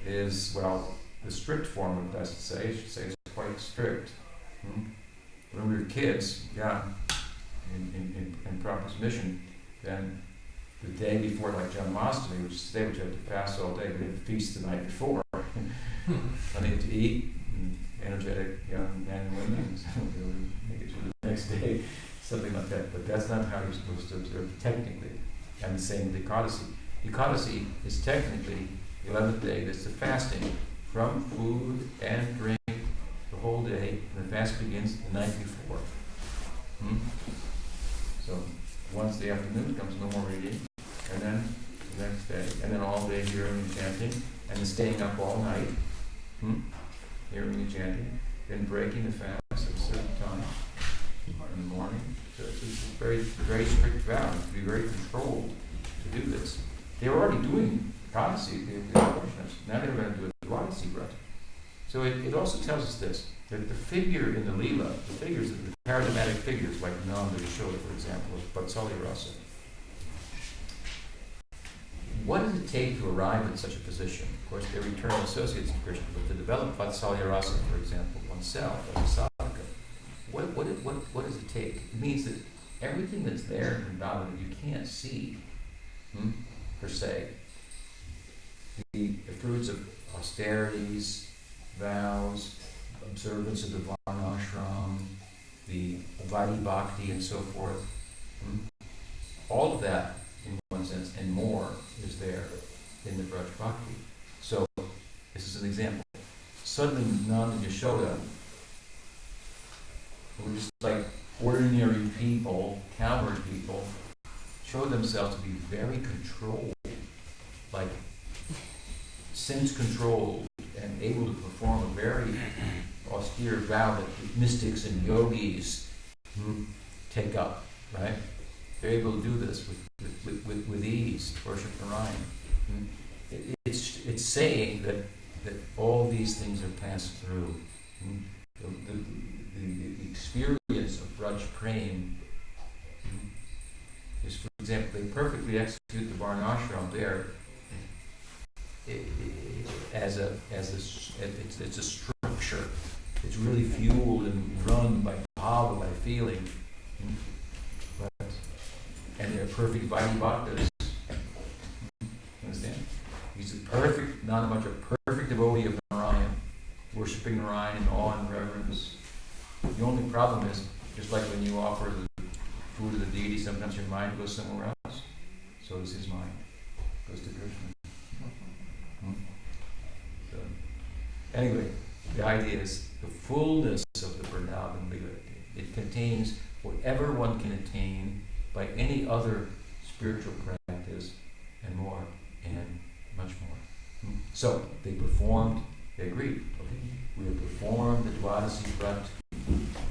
is, the strict form of it, I should say, is quite strict. When we were kids, in proper submission, then the day before, like Janmāṣṭamī, which is the day which you have to fast all day, we had to feast the night before. Plenty to eat, and energetic young men and women, so make it through the next day, something like that. But that's not how you're supposed to observe technically. And the same with Ekadasi. Ekadasi is technically the 11th day, that's the fasting from food and drink the whole day, and the fast begins the night before. So once the afternoon comes, no more reading, and then the next day, and then all day hearing and chanting, and then staying up all night, hearing and chanting, then breaking the fast at a certain time in the morning. So it's a very, very strict vow. You have to be very controlled to do this. They were already doing Ekadasi, now they were going to do a Dwadasi Vrat. So it also tells us this, that the figure in the Leela, the figures, the paradigmatic figures, like Nanda Yashoda, for example, of Vatsalya Rasa, what does it take to arrive at such a position? Of course, they're eternal associates of Krishna, but to develop Vatsalya Rasa, for example, oneself as a sadhaka, what does it take? It means that everything that's there in Vrindavan that you can't see, per se, the fruits of austerities, vows, observance of the varnashram, the Vaidhi Bhakti and so forth. All of that, in one sense, and more, is there in the Braj Bhakti. So, this is an example. Suddenly, Nanda and Yashoda, who were just like ordinary people, cowherd people, showed themselves to be very controlled, like sense-controlled, and able to perform a very austere vow that mystics and yogis take up, right? They're able to do this with ease, worship Narayan. It's saying that all these things are passed through. The experience of Braj Prem is, for example, they perfectly execute the Varnashram there it's a structure. It's really fueled and run by bhava, by feeling. And they're perfect Vaidhi Bhaktas. Understand? He's a perfect, not a bunch of perfect devotee of Narayan, worshipping Narayan in awe and reverence. The only problem is, just like when you offer the food to the deity, sometimes your mind goes somewhere else. So does his mind. Goes to Krishna. So, anyway, the idea is the fullness of the Vrindavan Lila. It contains whatever one can attain by any other spiritual practice, and more, and much more. So they performed, they agreed, okay, we have performed the Dwadasi Vrat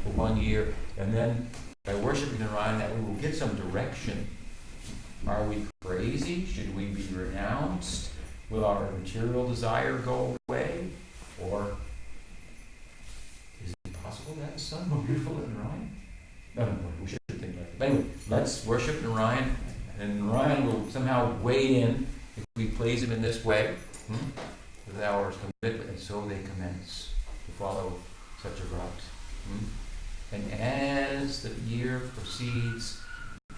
for 1 year, and then by worshiping Narayan, that we will get some direction. Are we crazy? Should we be renounced? Will our material desire go away? Or is it possible to have a son more beautiful than Narayan? No, we should think like that. But anyway, let's worship Narayan, and Narayan will somehow weigh in if we please him in this way, with our commitment, and so they commence to follow such a route. And as the year proceeds,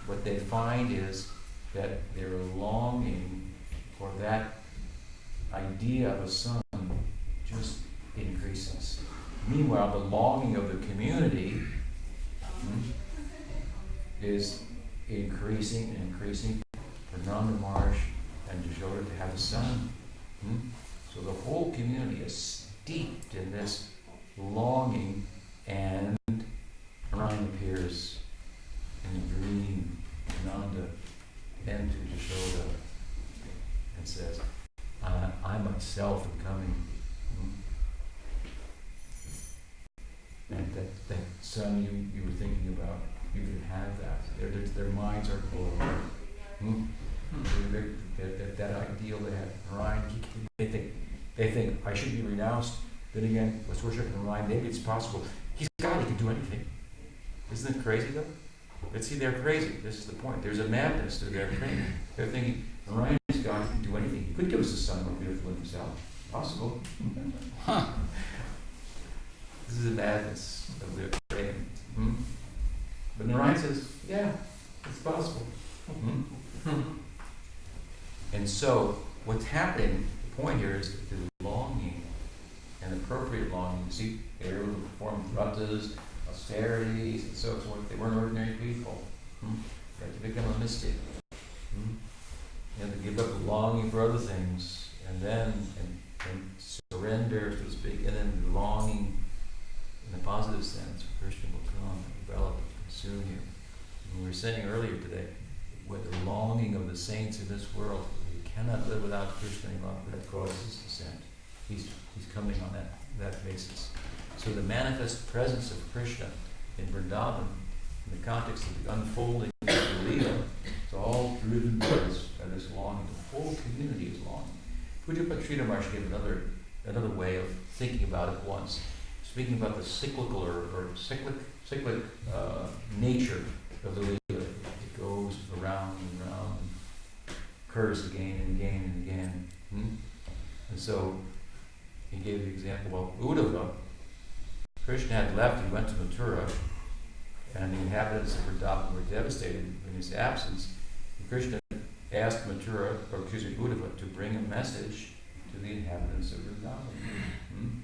what they find is that their longing for that idea of a son just increases. Meanwhile, the longing of the community is increasing and increasing for Nanda Maharaj and Yashoda to have a son. So the whole community is steeped in this longing, and Narayan appears in a dream to Nanda and to Yashoda and says, I myself am coming. And that son you were thinking about, you can have that. Their minds are blown. That ideal they have, Narayan, they think I should be renounced. Then again, let's worship Narayan. Maybe it's possible. He's God. He can do anything. Isn't it crazy though? But see, they're crazy. This is the point. There's a madness to their thinking. They're thinking Narayan is God. He can do anything. He could give us a son more beautiful than himself. Possible. This is the madness of their praying. But Narayan says, yeah, it's possible. And so, what's happening, the point here is that the longing, and appropriate longing, see, they were able to perform vratas, austerities, and so forth. They weren't ordinary people. They had to become a mystic. They had to give up the longing for other things, and then and surrender, so to speak, and then the longing in the positive sense, Krishna will come and develop and consume you. And we were saying earlier today, with the longing of the saints in this world, you cannot live without Krishna any longer. That causes descent. He's coming on that basis. So the manifest presence of Krishna in Vrindavan, in the context of the unfolding of the Leela, it's all driven by this longing. The whole community is longing. Pujapati Maharaj gave another way of thinking about it once, speaking about the cyclical or cyclic nature of the Leela. It goes around and around, and occurs again and again and again. And so he gave the example, well, Uddhava, Krishna had left, he went to Mathura, and the inhabitants of Vrindavan were devastated in his absence. And Krishna asked Uddhava to bring a message to the inhabitants of Vrindavan.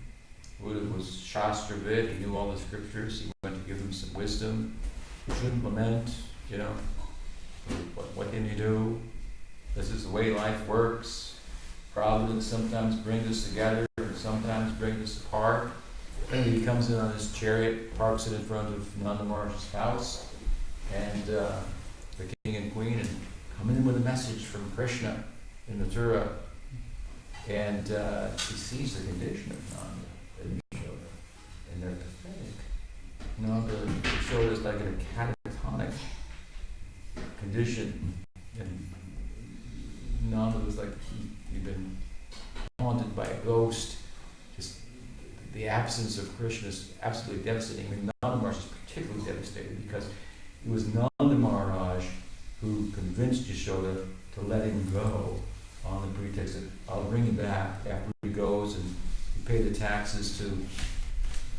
Uddhava was Shastravid, he knew all the scriptures, he went to give them some wisdom. You shouldn't lament, you know. What can you do? This is the way life works. Providence sometimes brings us together and sometimes brings us apart. And he comes in on his chariot, parks it in front of Nanda Maharaj's house, and the king and queen come in with a message from Krishna in Mathura, and he sees the condition of Nanda and Yashoda, and they're pathetic. Nanda and Yashoda is like in a catatonic condition, and Nanda was like he'd been haunted by a ghost. Just the absence of Krishna is absolutely devastating. I mean, Nanda Maharaj is particularly devastated because it was Nanda Maharaj who convinced Yashoda to let him go on the pretext that I'll bring him back after he goes and you pay the taxes to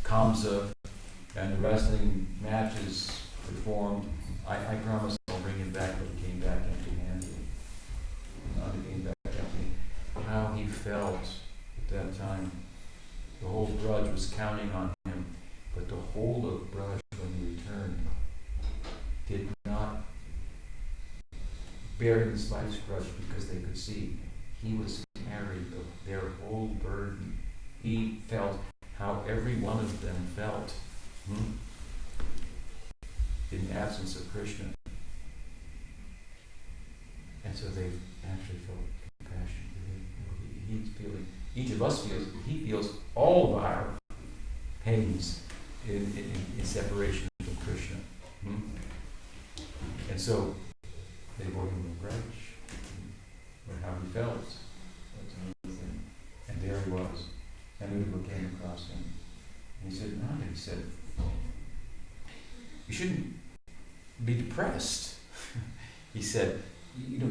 Kamsa and the wrestling matches performed. I promise I'll bring him back, but he came back empty-handed. Nanda came back empty. How he felt at that time. The whole Braj was counting on him, but the whole of Braj, when he returned, did not bear him the slightest grudge because they could see he was carrying their whole burden. He felt how every one of them felt in the absence of Krishna. And so they actually felt compassion for him. He's feeling, each of us feels, he feels all of our pains in separation from Krishna. And so they bore him a grudge for how he felt. That's another thing. And there he was. And Uddhava came across him. And he said, Nanda, he said, you shouldn't be depressed. He said, you know,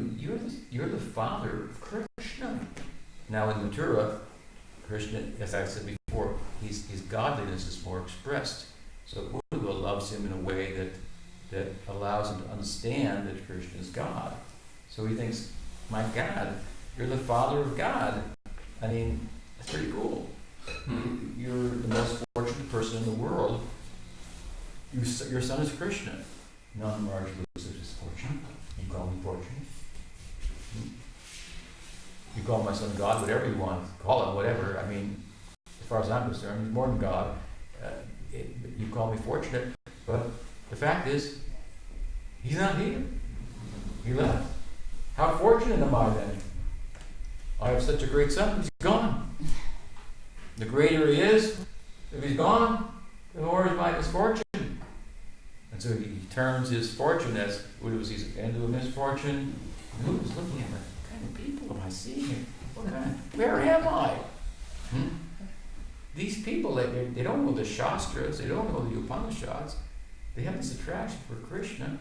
you're the father of Krishna. Now in Mathura, Krishna, as I said before, his godliness is more expressed. So Uddhava loves him in a way that allows him to understand that Krishna is God. So he thinks, my God, you're the father of God. I mean, that's pretty cool. You're the most fortunate person in the world. Your son is Krishna. Nanda Maharaj loses his fortune. You call me fortunate. You call my son God, whatever you want. Call him whatever. I mean, as far as I'm concerned, he's more than God. You call me fortunate, but the fact is, he's not here. He left. How fortunate am I then? I have such a great son, he's gone. The greater he is, if he's gone, the more is my misfortune. And so he turns his fortune as Uddhava sees into a misfortune. And Uddhava's looking at him, what kind of people am I seeing here? Where am I? These people, they don't know the Shastras, they don't know the Upanishads. They have this attraction for Krishna,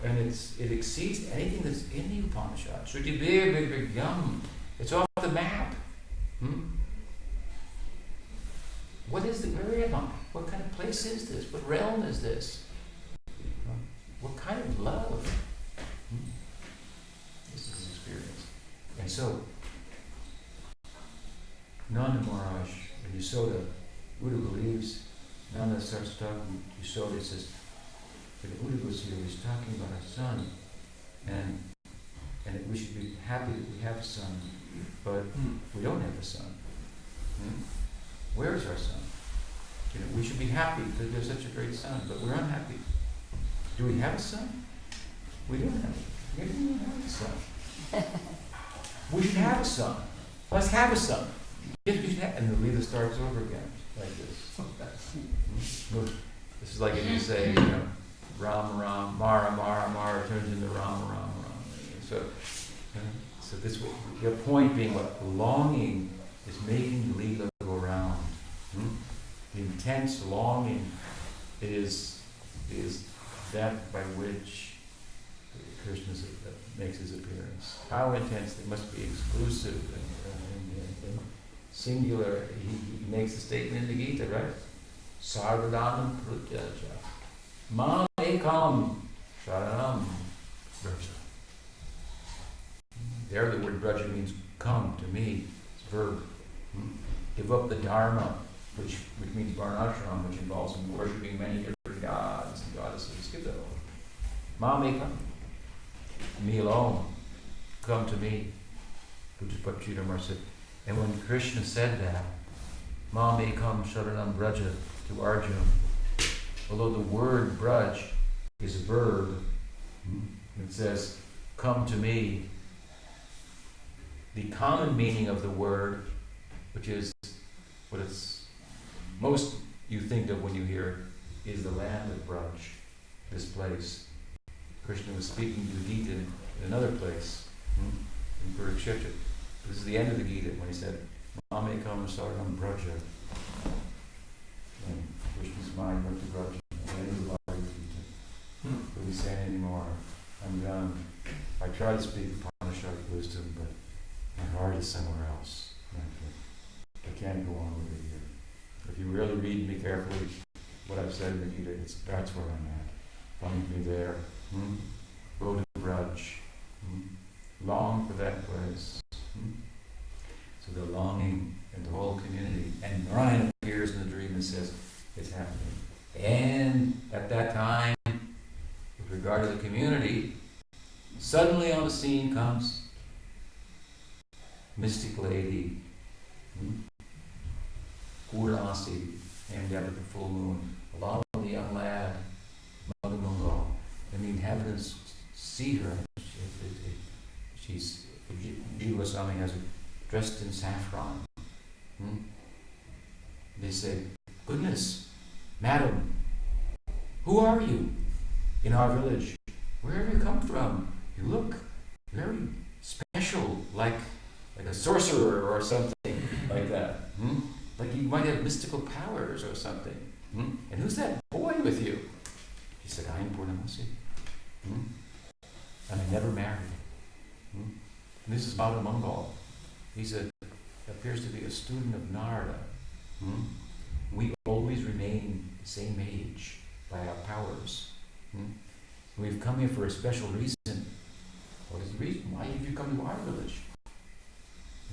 and it exceeds anything that's in the Upanishads. Shruti big yum. It's off the map. What is where am I? What kind of place is this? What realm is this? What kind of love? This is his experience. And so, Nanda Maharaj and Yashoda, Uddhava believes, Nanda starts talking, Yashoda says, Uddhava was here, he's talking about our son, and that we should be happy that we have a son, but we don't have a son. Where is our son? You know, we should be happy because we have such a great son, but we're unhappy. Do we have a son? We don't have it. We don't have a son. We should have a son. Let's have a son. Yes, we should have. And the Leela starts over again, like this. This is like if you say, you know, Ram Ram, Mara Mara Mara turns into Ram Ram Ram. So this, the point being what? Longing is making the Leela go round. The intense longing is that by which Krishna makes his appearance. How intense? It must be exclusive and singular. He makes a statement in the Gita, right? Sarvadanam prutyaja. Mam ekam sharanam braja. There the word braja means come to me. It's a verb. Give up the dharma, which means varnashram, which involves worshipping many different gods and goddesses. Skip that over. Mameka, me alone, come to me, which is what Sridhar said. And when Krishna said that, Mamekam Sharanam Braja to Arjuna, although the word Braj is a verb, it says, come to me, the common meaning of the word, which is what it's most you think of when you hear it, is the land of Braj, this place. Krishna was speaking to the Gita in another place, in Kurukshetra. This is the end of the Gita when he said, Mamekam Saranam Braja. And Krishna's mind went to Braja. The end of the Bhagavad Gita. Will we say anymore? I'm done. I try to speak Upanishad wisdom, but my heart is somewhere else. I can't go on with it here. If you really read me carefully, what I've said in the Gita, that's where I'm at. Find me there. Go to Braj. Long for that place. So the longing and the whole community. And Narayana appears in the dream and says, it's happening. And at that time, with regard to the community, suddenly on the scene comes mystic lady, Purnamasi, named after the full moon, along with the young lad, Madhumangal. And the inhabitants see her. She's Jiva Goswami has her dressed in saffron. They say, goodness, madam, who are you in our village? Where have you come from? You look very special, like a sorcerer or something like that. Like you might have mystical powers or something. And who's that boy with you? He said, I am Purnamasi. And I never married. And this is Madhumangal. He said, appears to be a student of Narada. We always remain the same age by our powers. We've come here for a special reason. What is the reason? Why have you come to our village?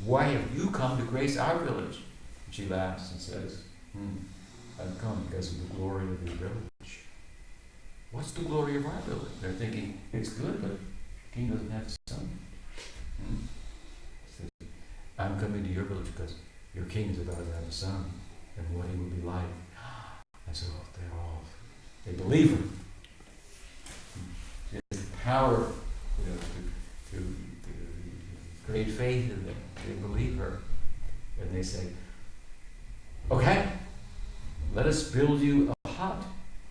Why have you come to grace our village? And she laughs and says, I've come because of the glory of your village. What's the glory of our village? They're thinking, it's good, but the king doesn't have a son. Says, I'm coming to your village because your king is about to have a son, and what he will be like. And so they believe her. She has the power to create faith in them. They believe her. And they say, okay, let us build you a hut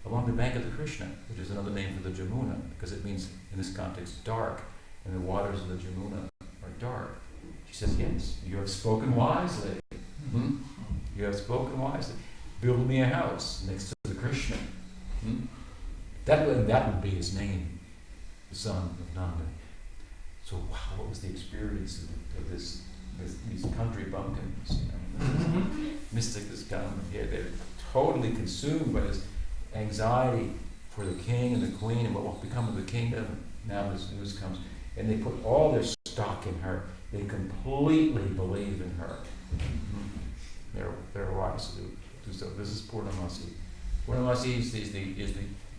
along the bank of the Krishna, which is another name for the Jamuna, because it means, in this context, dark, and the waters of the Jamuna are dark. She says, yes, you have spoken wisely. You have spoken wisely. Build me a house next to the Krishna. That would be his name, the son of Nanda. So, wow, what was the experience of these country bumpkins? Mystic has come here. They're totally consumed by this anxiety for the king and the queen and what will become of the kingdom. Now this news comes. And they put all their stock in her. They completely believe in her. They're wise to do so. This is Purnamasi. Purnamasi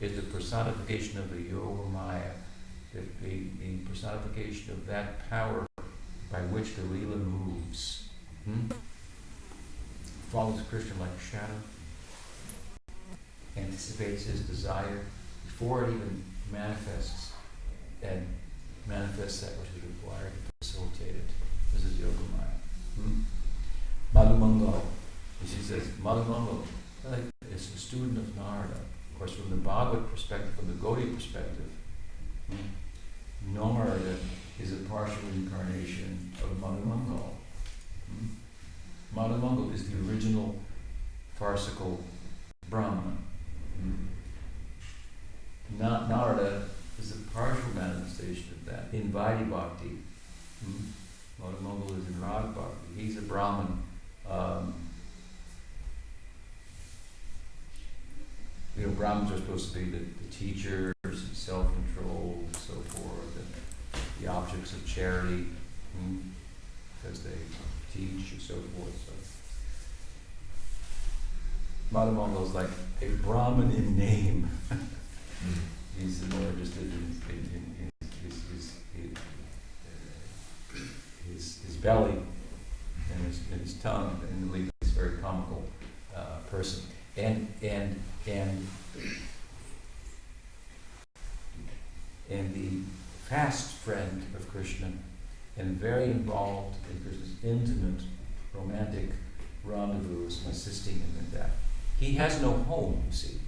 is the personification of the Yoga Maya, the personification of that power by which the Leela moves. Follows Krishna like a shadow, anticipates his desire before it even manifests, and manifests that which is required to facilitate it. This is Yoga Maya. Madhumangal. She says, Madhumangal is a student of Narada. Of course, from the Bhagavad perspective, from the Gaudiya perspective, Narada is a partial incarnation of Madhumangal. Madhumangal is the original farcical Brahman. Narada is a partial manifestation of that in Vaidhi Bhakti. Madhumangal is in Raga Bhakti. He's a Brahman. Brahmins are supposed to be the teachers, self-control, and so forth, and the objects of charity, because they teach and so forth. Madhamangal is like a Brahmin in name. He's more interested in his belly and his tongue, and he's a very comical person. And the fast friend of Krishna, and very involved in Krishna's intimate romantic rendezvous and assisting him in that. He has no home, you see.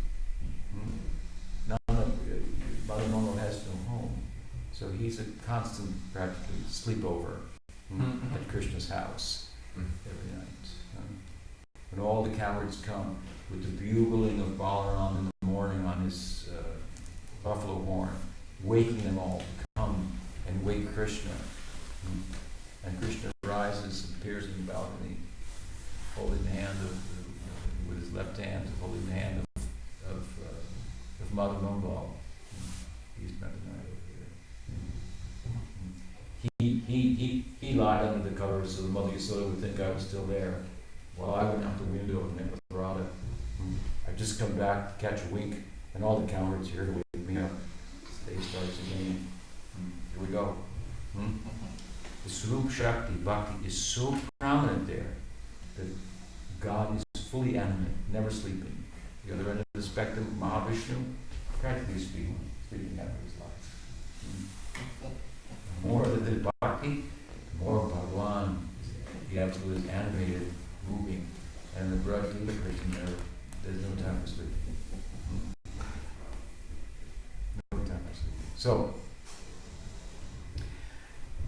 Madhamangal has no home. So he's a constant, practically, sleepover at Krishna's house every night. When all the cowards come with the bugling of Balaram in the morning on his buffalo horn, waking them all to come and wake Krishna. And Krishna rises and appears in the balcony, holding the hand with his left hand, holding the hand of Madhamangal. He spent the night over here. He lied under the covers so the Mother Yasoda would think I was still there, while I went out the window and met with Radha. I've just come back to catch a wink, and all the cowards here to wake me up. The day starts again. Here we go. The Swarup Shakti Bhakti is so prominent there that God is fully animate, never sleeping. The other end of the spectrum, Mahavishnu, practically speaking, sleeping after his life. The more that the Bhakti, the more Bhagavan, the Absolute, is animated, moving, and the Braj Lila Krishna, there's no time for sleeping. No time for sleeping. So,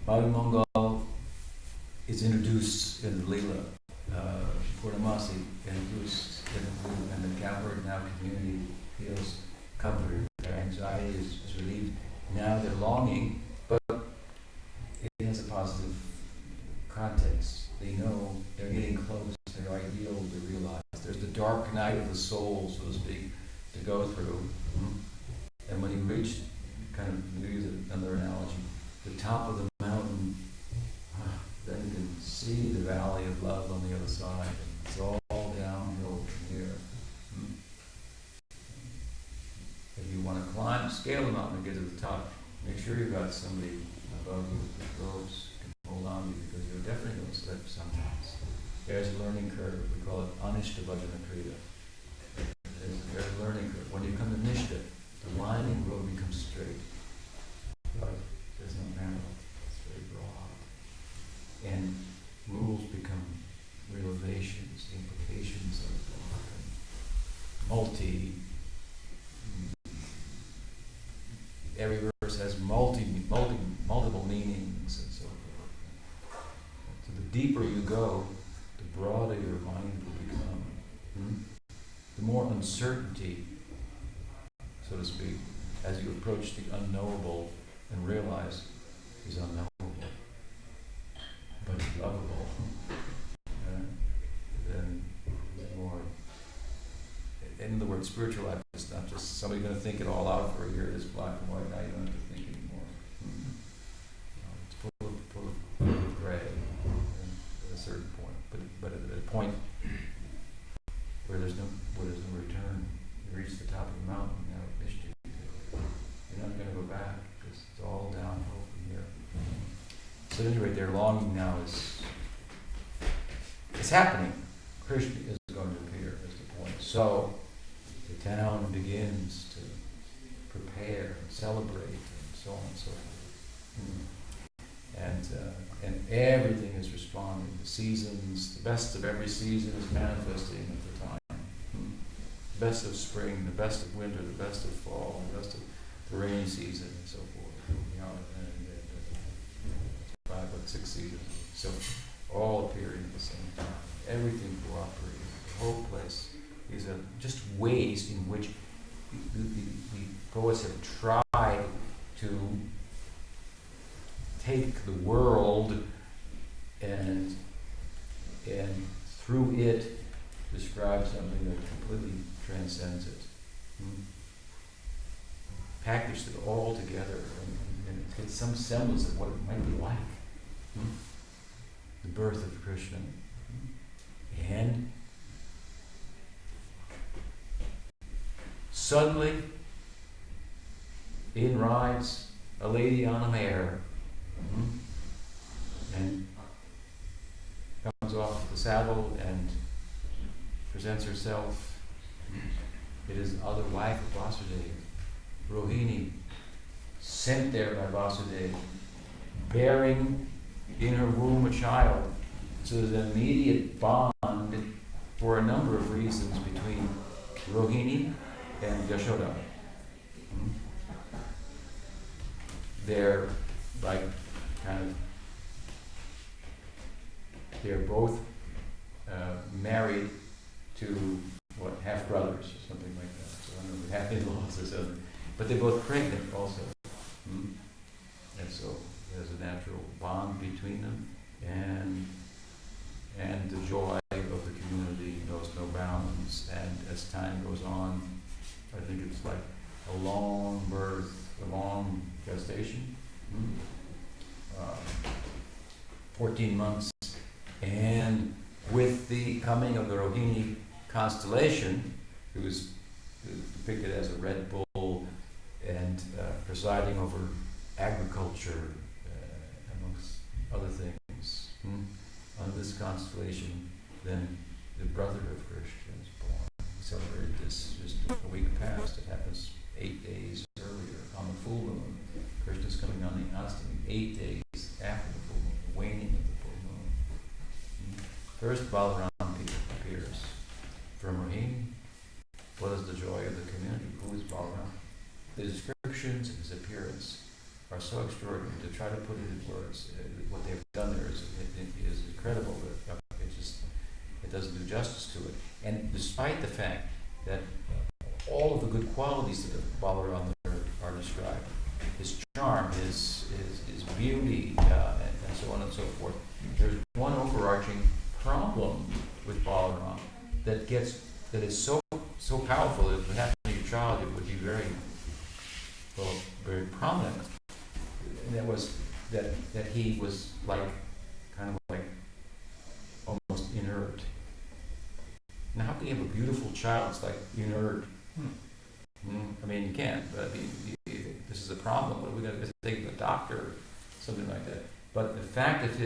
Madhamangal is introduced in the Leela, Purnamasi, introduced and the cowherd now community feels comforted. Their anxiety is relieved. Now they're longing, but it has a positive context. They know they're getting close, their ideal to realize. There's the dark night of the soul, so to speak, to go through. And when you reach, kind of use another analogy, the top of the mountain, then you can see the valley of love on the other side. And it's all downhill from here. If you want to climb, scale the mountain and get to the top, make sure you've got somebody above you with ropes can hold on to you, because you're definitely going to slip sometimes. There's a learning curve. We call it Anishta Bhajana Kriya. There's a learning curve. When you come to Nishta, the winding road becomes straight. But there's no narrow. It's very broad. And rules become realizations, implications of every verse has multiple meanings and so forth. So the deeper you go, the broader your mind will become. The more uncertainty, so to speak, as you approach the unknowable and realize is unknowable, but it's lovable. Then more. In the word spiritual life, it's not just somebody going to think it all out for a year. It's black and white. Now you don't have to think anymore. It's full of gray at a certain point. But at a point where there's no return, you reach the top of the mountain. Now it missed you. You're not going to go back because it's all downhill from here. So at any rate, their longing now it's happening. Krishna is going to appear. Is the point. So the town begins to prepare and celebrate and so on and so forth. And everything is responding. The seasons, the best of every season is manifesting at the time. The best of spring, the best of winter, the best of fall, the best of the rainy season and so forth. Five, 6 seasons. So all appearing at the same time. Everything cooperating. The whole place. These are just ways in which the poets have tried to take the world and through it describe something that completely transcends it. Packaged it all together and get some semblance of what it might be like. The birth of Krishna. And Suddenly, in rides a lady on a mare, and comes off the saddle and presents herself. It is the other wife of Vasudeva, Rohini, sent there by Vasudeva, bearing in her womb a child. So there's an immediate bond for a number of reasons between Rohini and Yashoda. They're like they're both married to half brothers or something like that. So I don't know, half in-laws or something. But they're both pregnant also. And so there's a natural bond between them, and the joy of the community knows no bounds. And as time goes on, I think it's like a long birth, a long gestation, 14 months, and with the coming of the Rohini constellation, who's depicted as a red bull and presiding over agriculture, amongst other things, on this constellation, then the brother of Krishna is born. We celebrated this just a week past. It happens 8 days earlier on the full moon. Krishna's coming on the Ashtami 8 days after the full moon, the waning of the full moon. First, Balaram appears from Rohini. What is the joy of the community? Who is Balaram? The descriptions of his appearance are so extraordinary. To try to put it in words, what they've done there is incredible. But it doesn't do justice to it. And despite the fact that all of the good qualities of Balaram are described, his charm, his beauty, and so on and so forth, there's one overarching problem with Balaram that is so powerful that if it happened to your child, it would be very prominent. And that was that he was kind of almost inert. Now, how can you have a beautiful child that's like inert? I mean, you can't. But this is a problem. What are we going to take to the doctor? Or something like that. But the fact of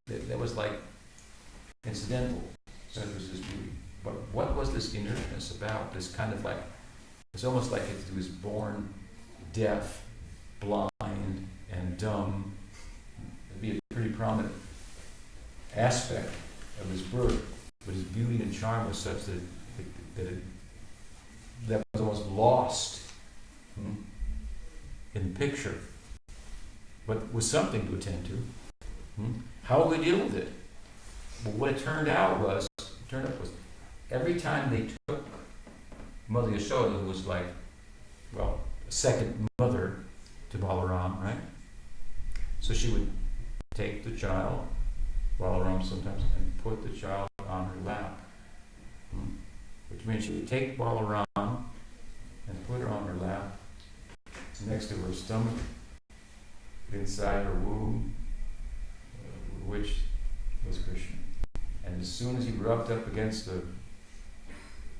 that was like incidental. So it was his beauty. But what was this inertness about? This kind of it's almost like he was born deaf, blind, and dumb. It'd be a pretty prominent aspect of his birth, but his beauty and charm was such that was almost lost in the picture, but was something to attend to. How would we deal with it? Well, what it turned out was every time they took Mother Yashoda, who was a second mother to Balaram, right? So she would take the child, Balaram sometimes, and put the child on her lap. Which means she would take Balaram and put her on her lap next to her stomach, inside her womb, which was Krishna. And as soon as he rubbed up against the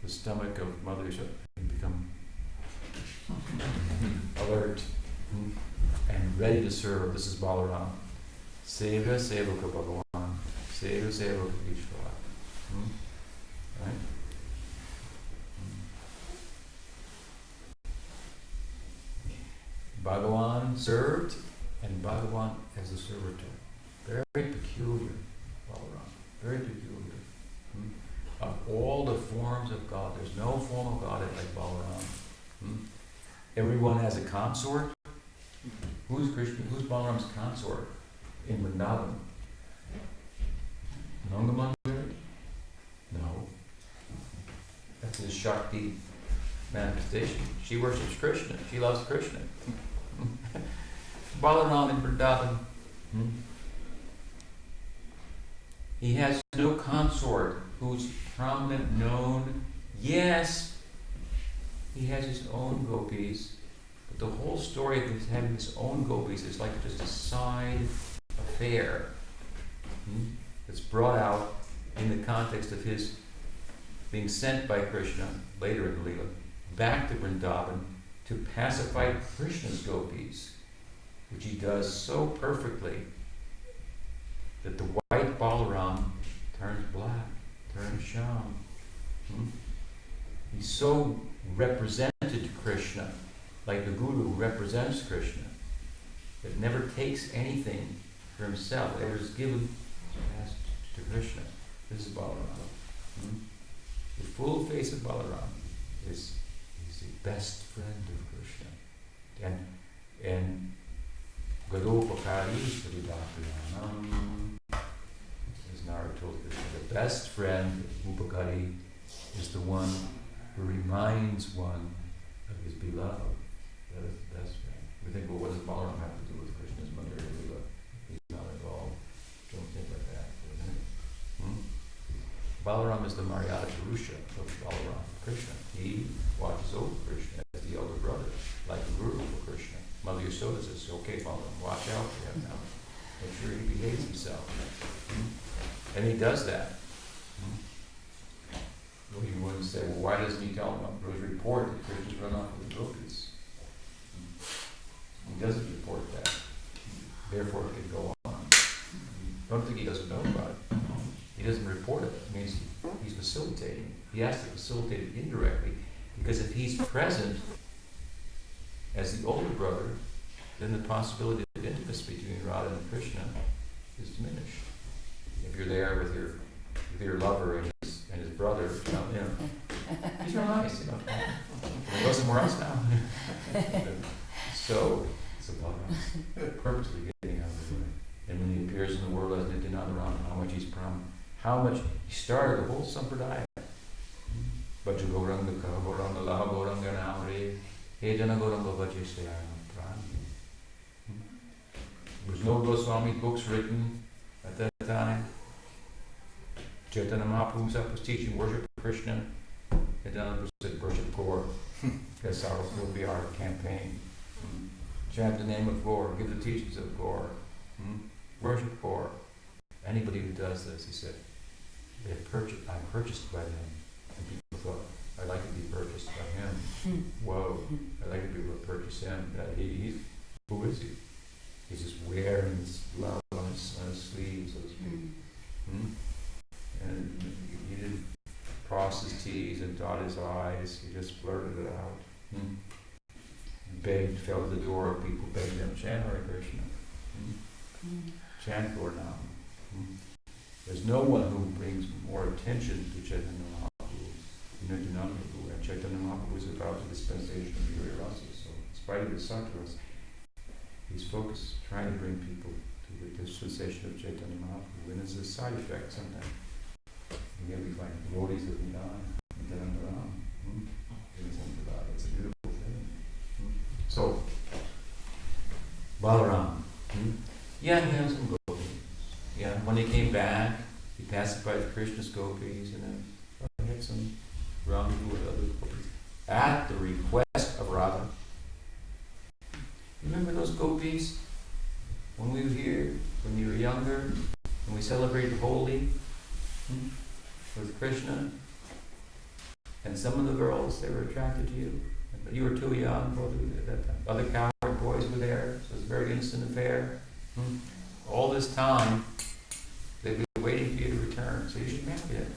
stomach of Mother Yashoda, he'd become alert and ready to serve. This is Balaram. Seva Sevaka Bhagavan. Seva Sevaka Ishvara. Right? Bhagavan served, and Bhagavan as a servitor. Very peculiar, Balaram. Very peculiar. Of all the forms of God, there's no form of God like Balaram. Everyone has a consort. Who's Krishna? Who's Balaram's consort in Vrindavan? Nangamandari? No. That's his Shakti manifestation. She worships Krishna. She loves Krishna. Balaram in Vrindavan. He has no consort who's prominent, known. Yes, he has his own gopis, but the whole story of his having his own gopis is like just a side affair that's brought out in the context of his being sent by Krishna later in the Leela back to Vrindavan to pacify Krishna's gopis, which he does so perfectly that the white Balaram turns black, turns Shyam. He's so represented to Krishna, like the Guru represents Krishna, that never takes anything for himself. It is given to Krishna. This is Balaram. The full face of Balaram is the best friend of Krishna. And Gadopakari Sridhapriyanam, as Narada told Krishna, the best friend, Upakari, is the one who reminds one of his beloved. That is the best friend. We think, well, what does Balaram have to do with Krishna's mother? He's not involved. Don't think like that. Balaram is the Maryada Purusha of Balaram, Krishna. He watches over Krishna as the elder brother, like a guru for Krishna. Mother Yasoda says, okay, Balaram, watch out for him now. Make sure he behaves himself. And he does that. Well, you wouldn't say, well, why doesn't he tell him? There was a report that Krishna's run off with the gopis. He doesn't report that. Therefore, it can go on. Don't think he doesn't know about it. He doesn't report it. It means he's facilitating. He has to facilitate it indirectly, because if he's present as the older brother, then the possibility of intimacy between Radha and Krishna is diminished. If you're there with your lover and his brother, he's real nice, He goes somewhere else now. So Balaram purposely getting out of the way. And when he appears in the world as Nityananda, how much he started the whole sampradaya. Bhaja Gauranga Ka, Gauranga Laha, Gauranga Namare, He Jana Gauranga Bhaja Sayana Prana. There's no Goswami books written at that time. Chaitanya Mahaprabhu was teaching worship of Krishna. Nityananda said worship Gaur. That's will be our campaign. Chant the name of Gaur, give the teachings of Gaur. Worship Gaur. Anybody who does this, he said, I'm purchased by them. And people thought, I'd like to be purchased by him. Whoa, I'd like to be able to purchase him. Who is he? He's just wearing his love on his sleeve, so to speak. And he didn't cross his T's and dot his I's. He just blurted it out. Begged, fell to the door of people, begged them, chant Hare Krishna. Chant Gaur Nam. There's no one who brings more attention to Chaitanya Mahaprabhu than Nityananda Prabhu. And Chaitanya Mahaprabhu is about the dispensation of Yuri Rasa. So, in spite of his sattva's, he's focused, trying to bring people to the dispensation of Chaitanya Mahaprabhu. And it's a side effect sometimes. Again, we find devotees of Nityananda Ram. It's a beautiful thing. So, Balaram. Yeah, he has some gopis. Yeah, when he came back, he pacified Krishna's gopis, and then he had some rendezvous with other gopis at the request of Radha. Remember those gopis when we were here, when you were younger, when we celebrated Holi with Krishna, and some of the girls, they were attracted to you, but you were too young at that time. Other cowherd boys were there, so it was a very innocent affair. All this time, they've been waiting for you to return, so you should marry them.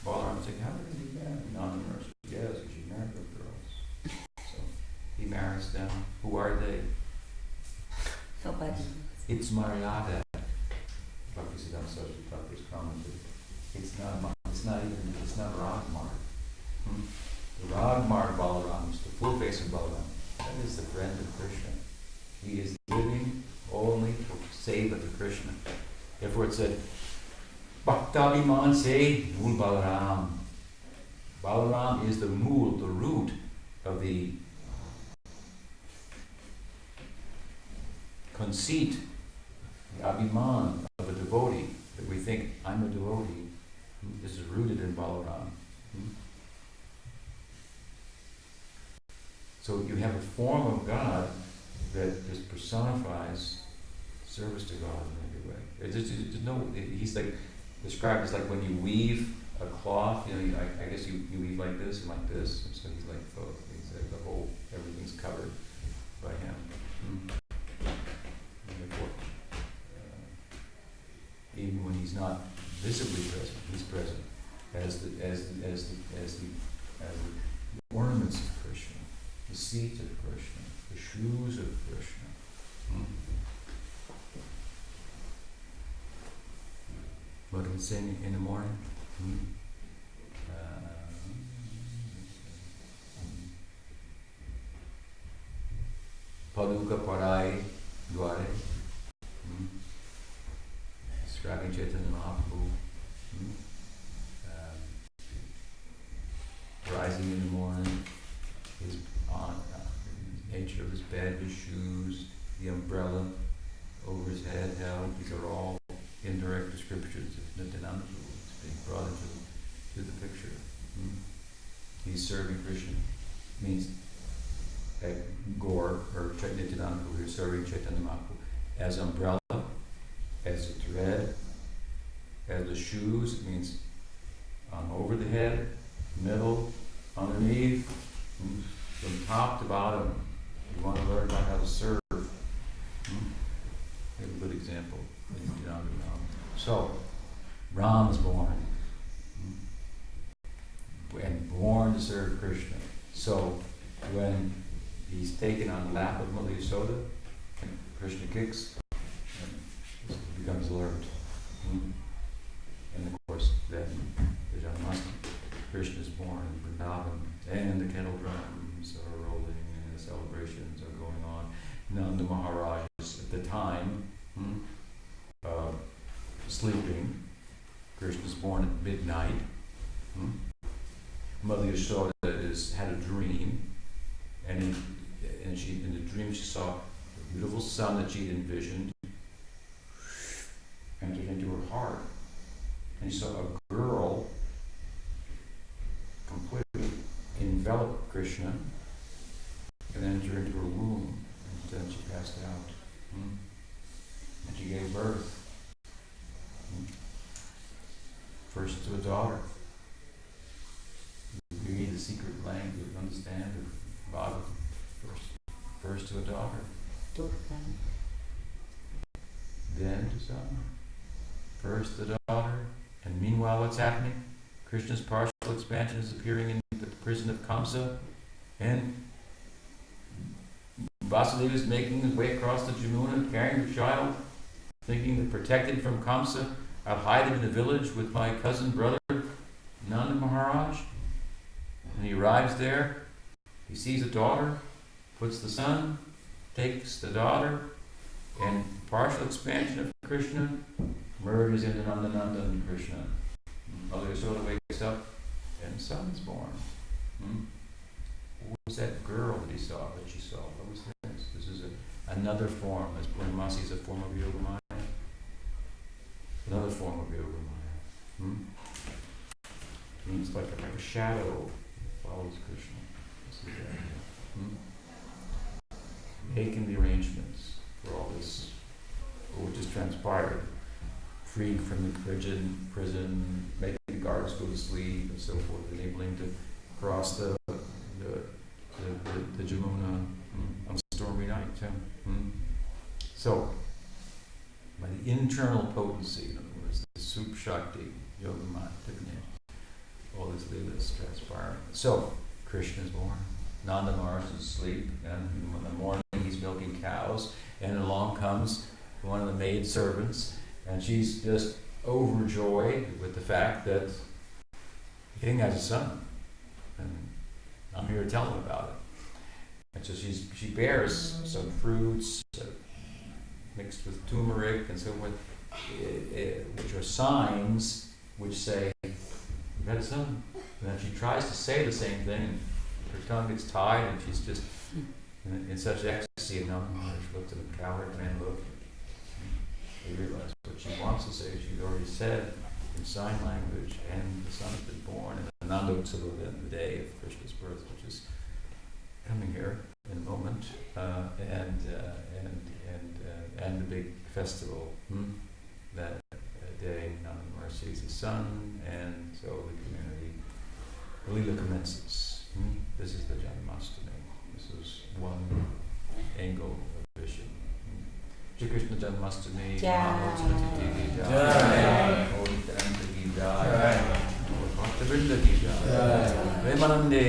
Balaram said, how did he do that? Nanda said, yes, you should marry those girls. So he marries them. Who are they? It's Maryada. Bhaktisiddhanta Saraswati Thakur's commented. It's not Ragmar. The Ragmar Balaram is the full face of Balaram. That is the friend of Krishna. He is living only to save the Krishna. Therefore it said, Bhaktabhiman se Mool Balaram. Balaram is the mool, the root of the conceit, the abhiman of a devotee, that we think, I'm a devotee. This is rooted in Balaram. So you have a form of God that just personifies service to God in every way. He's like described as like when you weave a cloth, I guess you eat like this and like this, and so he's like both. He's like everything's covered by him. And therefore, even when he's not visibly present, he's present as the ornaments of Krishna, the seat of Krishna, the shoes of Krishna. What did we say in the morning? Paduka Parai Dware, describing Chaitanya Mahaprabhu, rising in the morning, his nature of his bed, his shoes, the umbrella over his head held. These are all indirect descriptions of Nityananda Prabhu. It's being brought into the picture. He's serving Krishna. Means Gaur or Nityananda Prabhu is serving Chaitanya Mahaprabhu as umbrella, as a thread, as the shoes. It means over the head, middle, underneath, from top to bottom. You want to learn about how to serve. Here's a good example. So, Ram is born, and born to serve Krishna. So, when he's taken on the lap of Mother Yasoda, and Krishna kicks, and he becomes alert. And of course, then the Janmāṣṭamī, Krishna is born in Vrindavan, and the kettle drums are rolling, and the celebrations are going on. Nanda Maharaj is at the time sleeping. Krishna is born at midnight. Mother Yasoda had a dream, and in the dream she saw a beautiful son that she'd envisioned entered into her heart, and she saw a girl completely envelop Krishna and enter into her womb, and then she passed out, and she gave birth. First to a daughter. You read the secret language, understand the Bhagavatam. First to a daughter. Then to son. First the daughter. And meanwhile, what's happening? Krishna's partial expansion is appearing in the prison of Kamsa. And Vasudeva is making his way across the Jamuna, carrying the child, thinking that protected from Kamsa, I'll hide him in the village with my cousin brother, Nanda Maharaj. And he arrives there, he sees a daughter, puts the son, takes the daughter, and partial expansion of Krishna merges into Nanda and Krishna. Mother Yasoda wakes up, and the son is born. What was that girl that she saw? What was this? This is another form, as Purnamasi is a form of Yogamaya. Another form of Yogamaya. Means like a shadow follows Krishna. This is making the arrangements for all this, which is transpired, freed from the prison, making the guards go to sleep and so forth, enabling to cross the Jamuna on a stormy night. So, by the internal potency, in other words, the Sup Shakti, Yogamaya, all this leelas transpiring. So, Krishna is born. Nanda Maharaj is asleep, and in the morning he's milking cows, and along comes one of the maid servants, and she's just overjoyed with the fact that the king has a son, and I'm here to tell him about it. And so she bears some fruits mixed with turmeric and so forth, which are signs which say, "You've had a son." And then she tries to say the same thing, and her tongue gets tied, and she's just in such ecstasy. And Nanda Maharaj looked at the cowherd man, looked. They realized what she wants to say, she's already said in sign language, and the son has been born. And Nanda Utsava, the day of Krishna's birth, which is coming here in a moment, and the big festival that day, Nanda Maharaj sees the sun, and so the community, the Leela commences. This is the Janmāṣṭamī. This is one angle of Vishnu. Shri Krishna Janmāṣṭamī, Mahotsav ki jai, Audārya ki jai, Bhakta Vrinda ki jai, Premanande.